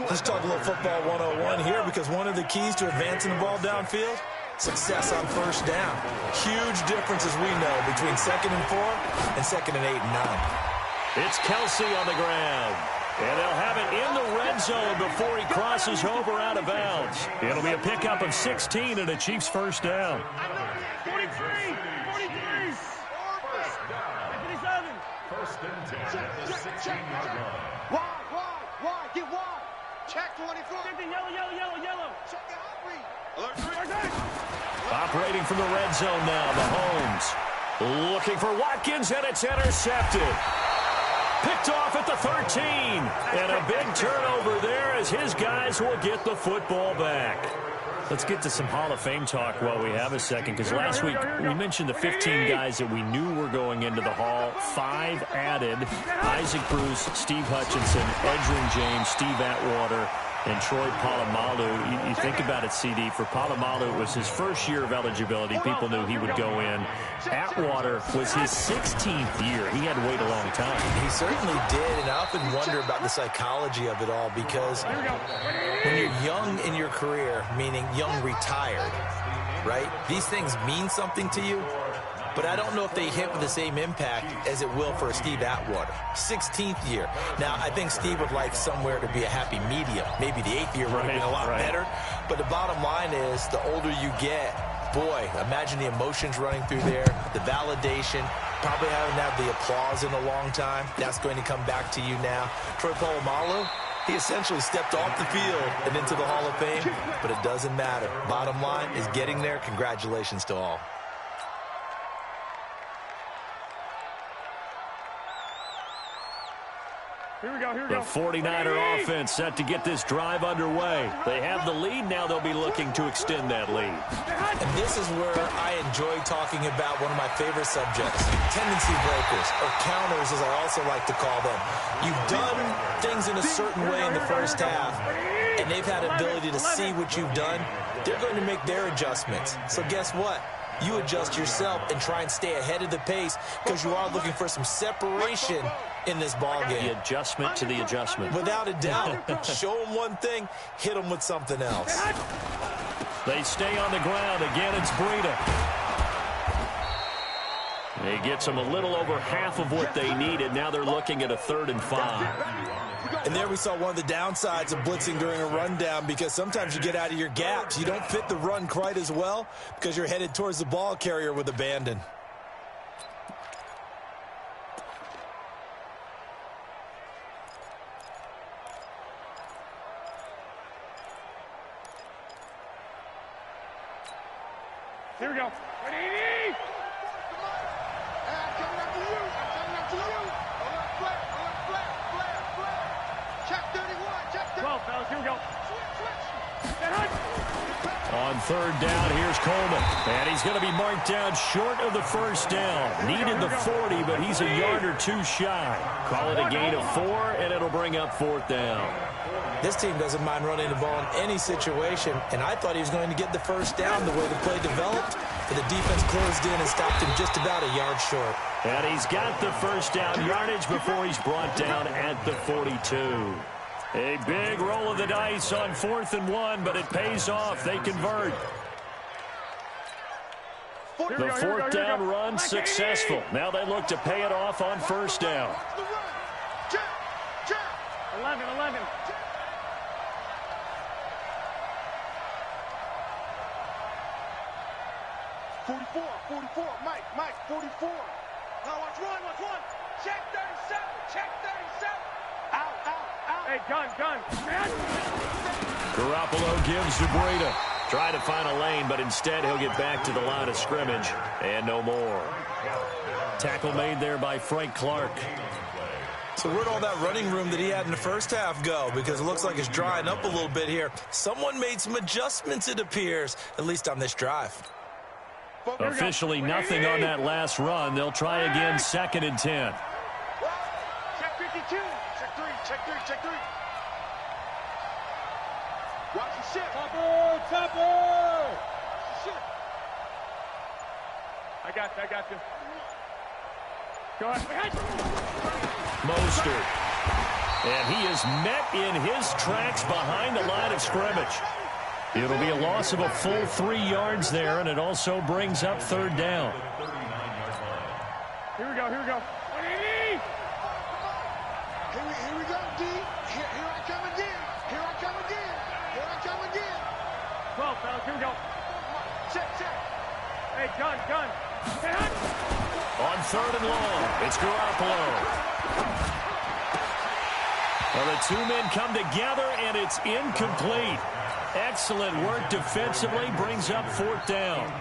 Let's talk a little football 101 here, because one of the keys to advancing the ball downfield, success on first down. Huge difference, as we know, between 2nd and 4 and 2nd and 8 and 9. It's Kelsey on the ground. And they'll have it in the red zone before he crosses over out of bounds. It'll be a pickup of 16 and a Chiefs first down. 43. First and 10 at the 16-yard line. Wide, get wide. Check 24. Yellow. Check the hot read. Operating from the red zone now, Mahomes. Looking for Watkins, and it's intercepted. Picked off at the 13. And a big turnover there as his guys will get the football back. Let's get to some Hall of Fame talk while we have a second, because last week we mentioned the 15 guys that we knew were going into the Hall. 5 added: Isaac Bruce, Steve Hutchinson, Edgerrin James, Steve Atwater, and Troy Polamalu. You think about it, CD. For Polamalu, it was his first year of eligibility. People knew he would go in. Atwater was his 16th year. He had to wait a long time. He certainly did, and I often wonder about the psychology of it all, because when you're young in your career, meaning young retired, right, these things mean something to you. But I don't know if they hit with the same impact as it will for a Steve Atwater. 16th year. Now, I think Steve would like somewhere to be a happy medium. Maybe the 8th year would have been a lot better. But the bottom line is, the older you get, boy, imagine the emotions running through there, the validation, probably haven't had the applause in a long time. That's going to come back to you now. Troy Polamalu, he essentially stepped off the field and into the Hall of Fame, but it doesn't matter. Bottom line is getting there. Congratulations to all. The 49er offense set to get this drive underway. They have the lead. Now they'll be looking to extend that lead. And this is where I enjoy talking about one of my favorite subjects, tendency breakers, or counters as I also like to call them. You've done things in a certain way in the first half, and they've had ability to see what you've done. They're going to make their adjustments. So guess what? You adjust yourself and try and stay ahead of the pace because you are looking for some separation in this ball game. The adjustment to the adjustment. Without a doubt. Show them one thing, hit them with something else. They stay on the ground. Again, it's Breida. He gets them a little over half of what they needed. Now they're looking at a 3rd and 5. And there we saw one of the downsides of blitzing during a rundown because sometimes you get out of your gaps. You don't fit the run quite as well because you're headed towards the ball carrier with abandon. Here we go. Ready? I'm coming after you. I'm coming after you. Alert flare. Alert flare. Flare. Flare. Check 31. Check 31. 12, fellas. Here we go. Switch. Get hot. On 3rd down, here's Coleman. And he's going to be marked down short of the first down. Needed the 40, but he's a yard or two shy. Call it a gain of 4, and it'll bring up 4th down. This team doesn't mind running the ball in any situation, and I thought he was going to get the first down the way the play developed, but the defense closed in and stopped him just about a yard short. And he's got the first down yardage before he's brought down at the 42. A big roll of the dice on 4th and 1, but it pays off. They convert. The 4th down run successful. Now they look to pay it off on 1st down. 11. 44, Mike, 44. Now watch one. Check 37. Out. Hey, gun. Man. Garoppolo gives to Breida. Try to find a lane, but instead he'll get back to the line of scrimmage. And no more. Tackle made there by Frank Clark. So where'd all that running room that he had in the first half go? Because it looks like it's drying up a little bit here. Someone made some adjustments, it appears, at least on this drive. Officially nothing on that last run. They'll try again, 2nd and 10. Check 52. Check 3. Watch the ship. Topper. Ship. I got you. Go ahead. Mostert. And he is met in his tracks behind the line of scrimmage. It'll be a loss of a full 3 yards there, and it also brings up 3rd down. Here we go. Here we go, D. Here I come again. 12, fellas. Here we go. Check. Hey, gun. Get hot. On 3rd and long, it's Garoppolo. Well, the 2 men come together, and it's incomplete. Excellent work defensively, brings up 4th down.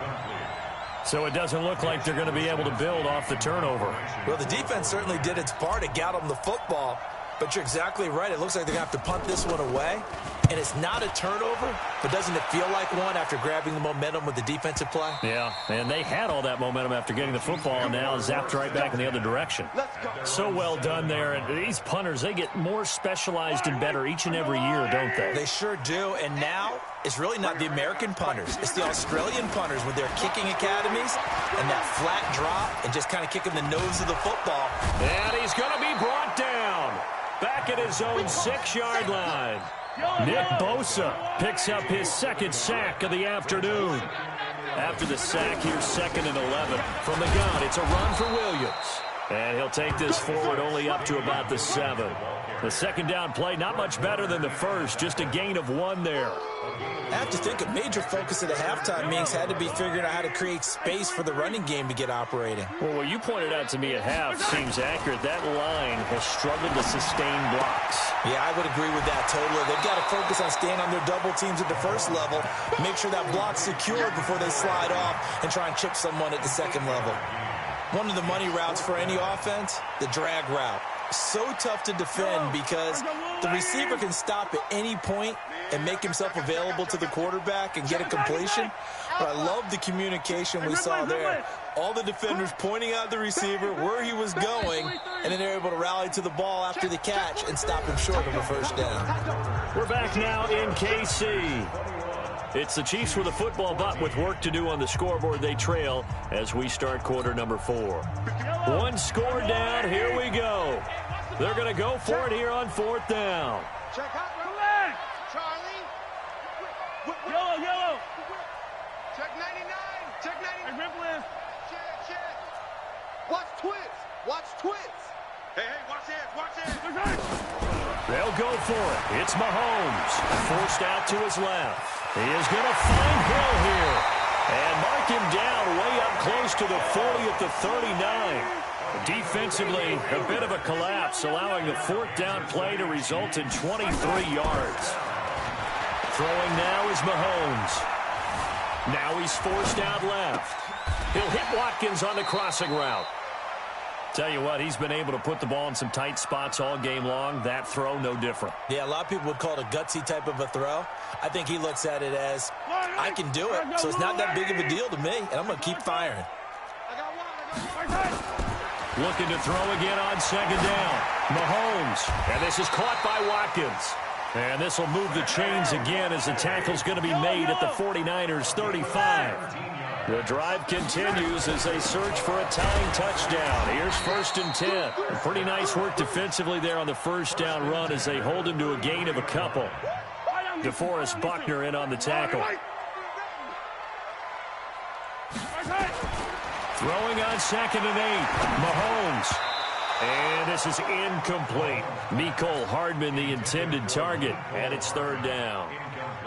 So it doesn't look like they're going to be able to build off the turnover. Well, the defense certainly did its part. It got them the football. But you're exactly right. It looks like they're going to have to punt this one away. And it's not a turnover, but doesn't it feel like one after grabbing the momentum with the defensive play? Yeah, and they had all that momentum after getting the football, and now zapped right back in the other direction. So well done there. And these punters, they get more specialized and better each and every year, don't they? They sure do. And now it's really not the American punters. It's the Australian punters with their kicking academies and that flat drop and just kind of kicking the nose of the football. And he's going to be brought down back at his own 6-yard line. Nick Bosa picks up his 2nd sack of the afternoon. After the sack, here's 2nd and 11. From the gun, it's a run for Williams. And he'll take this forward only up to about the 7. The 2nd down play, not much better than the first, just a gain of 1 there. I have to think a major focus of the halftime meetings had to be figuring out how to create space for the running game to get operating. Well, what you pointed out to me at half seems accurate. That line has struggled to sustain blocks. Yeah, I would agree with that totally. They've got to focus on staying on their double teams at the first level, make sure that block's secure before they slide off and try and chip someone at the 2nd level. One of the money routes for any offense, the drag route. so tough to defend because the receiver can stop at any point and make himself available to the quarterback and get a completion. But I love the communication we saw there. All the defenders pointing out the receiver where he was going, and then they're able to rally to the ball after the catch and stop him short of a first down. We're back now in KC. It's the Chiefs with a football, but with work to do on the scoreboard, they trail as we start quarter number 4. One score down. Here we go. They're going to go for it here on 4th down. Check out, Charlie. Yellow. Check 99. Check 99. Hey, Check. Watch twins. Hey, watch this. They'll go for it. It's Mahomes. Forced out to his left. He is going to find Hill here. And mark him down way up close to the 40 at the 39. Defensively, a bit of a collapse, allowing the 4th down play to result in 23 yards. Throwing now is Mahomes. Now he's forced out left. He'll hit Watkins on the crossing route. Tell you what, he's been able to put the ball in some tight spots all game long. That throw, no different. Yeah, a lot of people would call it a gutsy type of a throw. I think he looks at it as, I can do it, so it's not that big of a deal to me, and I'm going to keep firing. Looking to throw again on 2nd down. Mahomes, and this is caught by Watkins. And this will move the chains again as the tackle's going to be made at the 49ers 35. The drive continues as they search for a tying touchdown. Here's 1st and 10. Pretty nice work defensively there on the 1st down run as they hold him to a gain of a couple. DeForest Buckner in on the tackle. Throwing on 2nd and 8. Mahomes. And this is incomplete. Mecole Hardman, the intended target, and it's 3rd down.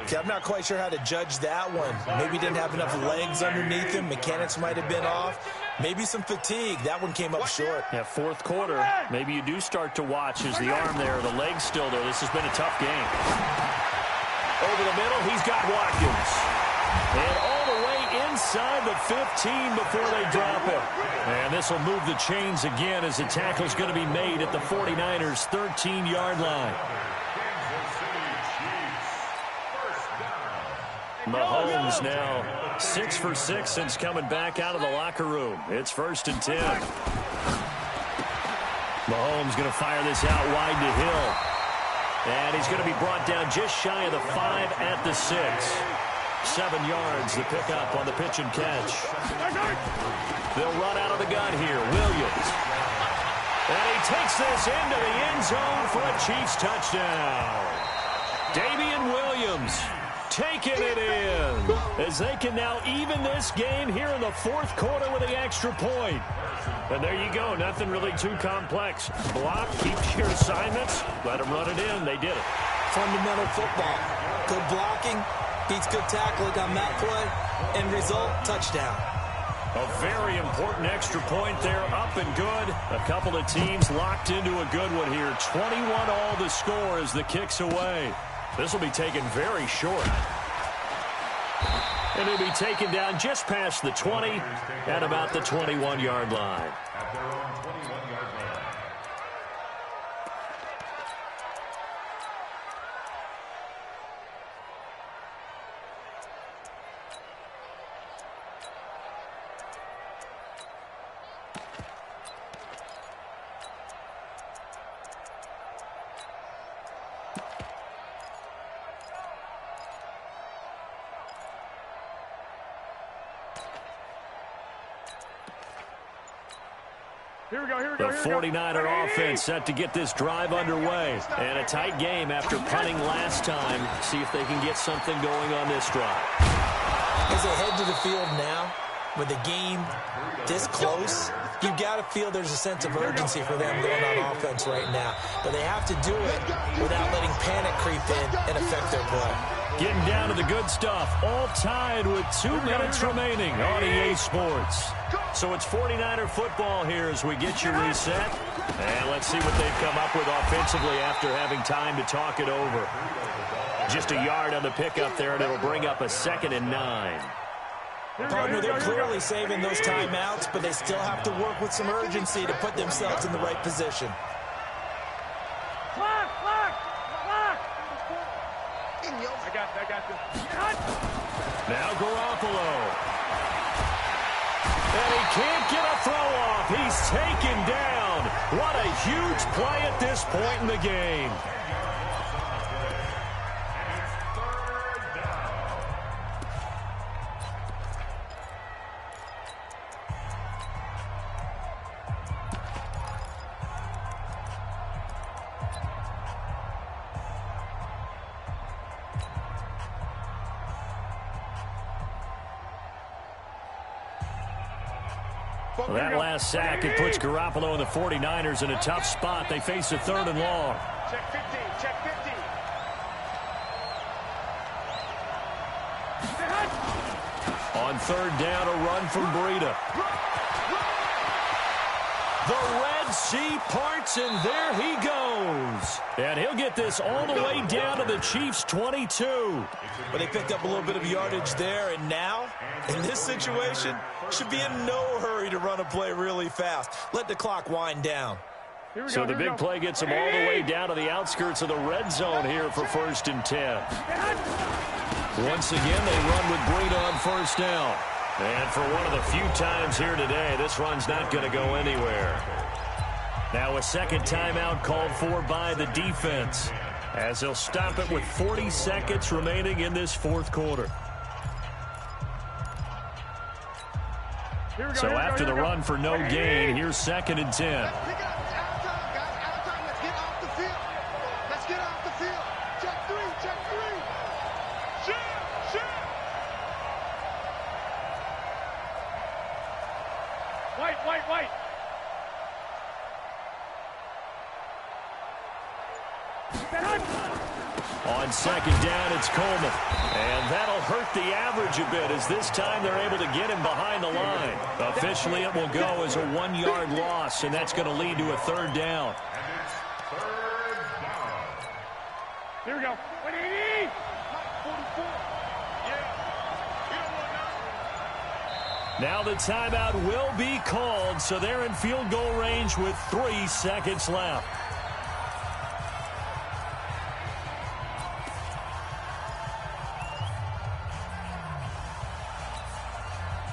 Okay, I'm not quite sure how to judge that one. Maybe he didn't have enough legs underneath him. Mechanics might have been off. Maybe some fatigue. That one came up short. Yeah, 4th quarter. Maybe you do start to watch as the arm there, the leg's still there. This has been a tough game. Over the middle, he's got Watkins. And all the way inside the 15 before they drop it. And this will move the chains again as the tackle's going to be made at the 49ers' 13-yard line. Mahomes now 6 for 6 since coming back out of the locker room. It's 1st and 10. Mahomes going to fire this out wide to Hill. And he's going to be brought down just shy of the 5 at the 6. 7 yards, the pickup on the pitch and catch. They'll run out of the gun here. Williams. And he takes this into the end zone for a Chiefs touchdown. Damian Williams taking it in as they can now even this game here in the 4th quarter with the extra point. And there you go. Nothing really too complex. Block, keep your assignments, let them run it in. They did it. Fundamental football. Good blocking, beats good tackling on that play, and result, touchdown. A very important extra point there, up and good. A couple of teams locked into a good one here. 21 all the score as the kick's away. This will be taken very short. And it'll be taken down just past the 20 at about the 21-yard line. At their own 21-yard line. Here we go. The 49er offense set to get this drive underway. And a tight game after punting last time. See if they can get something going on this drive. As they head to the field now, with the game this close, you've got to feel there's a sense of urgency for them going on offense right now. But they have to do it without letting panic creep in and affect their play. Getting down to the good stuff. All tied with 2 minutes remaining on EA Sports. So it's 49er football here as we get you reset. And let's see what they've come up with offensively after having time to talk it over. Just a yard on the pickup there, and it'll bring up a 2nd and 9. Partner, they're clearly saving those timeouts, but they still have to work with some urgency to put themselves in the right position. got this. Now Garoppolo. And he can't get a throw off. He's taken down. What a huge play at this point in the game. Well, that last sack, it puts Garoppolo and the 49ers in a tough spot. They face a 3rd and long. Check 15, check 15. On 3rd down, a run from Breida. The Red Sea parts, and there he goes. And he'll get this all the way down to the Chiefs' 22. But they picked up a little bit of yardage there, and now, in this situation, should be in no hurry to run a play really fast. Let the clock wind down. So the big play gets them all the way down to the outskirts of the red zone here for 1st and 10. Once again, they run with Breida on 1st down. And for one of the few times here today, this run's not going to go anywhere. Now a 2nd timeout called for by the defense, as they'll stop it with 40 seconds remaining in this 4th quarter. So after the run for no gain, here's 2nd and 10. White. On 2nd down, it's Coleman. And that'll hurt the average a bit, as this time they're able to get him behind the line. Officially, it will go as a 1-yard loss, and that's going to lead to a 3rd down. Here we go. 180. 44. Now the timeout will be called, so they're in field goal range with 3 seconds left.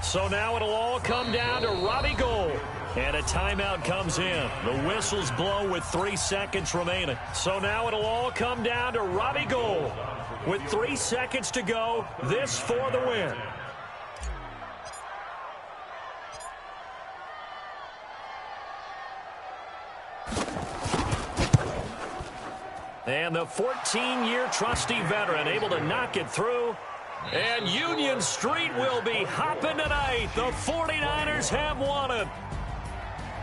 So now it'll all come down to Robbie Gould. And a timeout comes in. The whistles blow with 3 seconds remaining. So now it'll all come down to Robbie Gould. With 3 seconds to go, this for the win. And the 14-year trusty veteran able to knock it through. And Union Street will be hopping tonight. The 49ers have won it.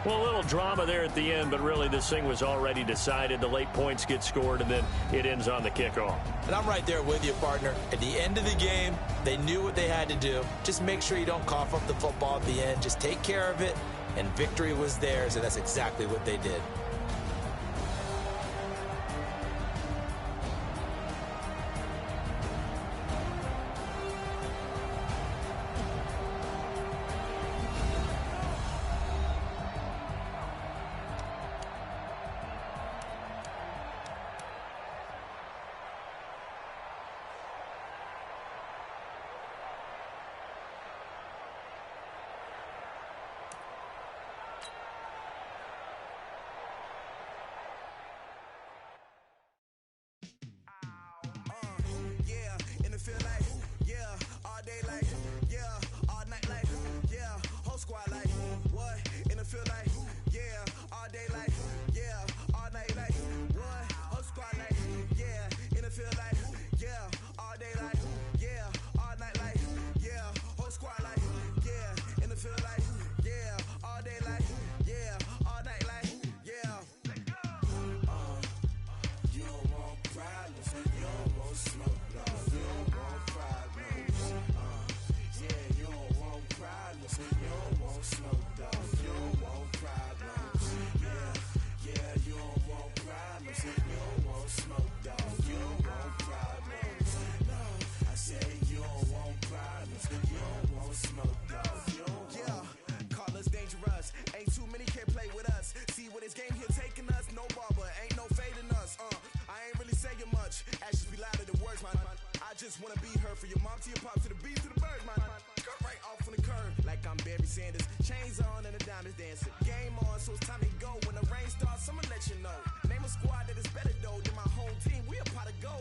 Well, a little drama there at the end, but really this thing was already decided. The late points get scored, and then it ends on the kickoff. And I'm right there with you, partner. At the end of the game, they knew what they had to do. Just make sure you don't cough up the football at the end. Just take care of it, and victory was theirs, and that's exactly what they did. just wanna be her. From your mom to your pop to the beat to the bird, man. Cut right off on the curve, like I'm Barry Sanders. Chains on and the diamonds dancing. Game on, so it's time to go. When the rain starts, I'ma let you know. Name a squad that is better though than my home team. We a pot of gold.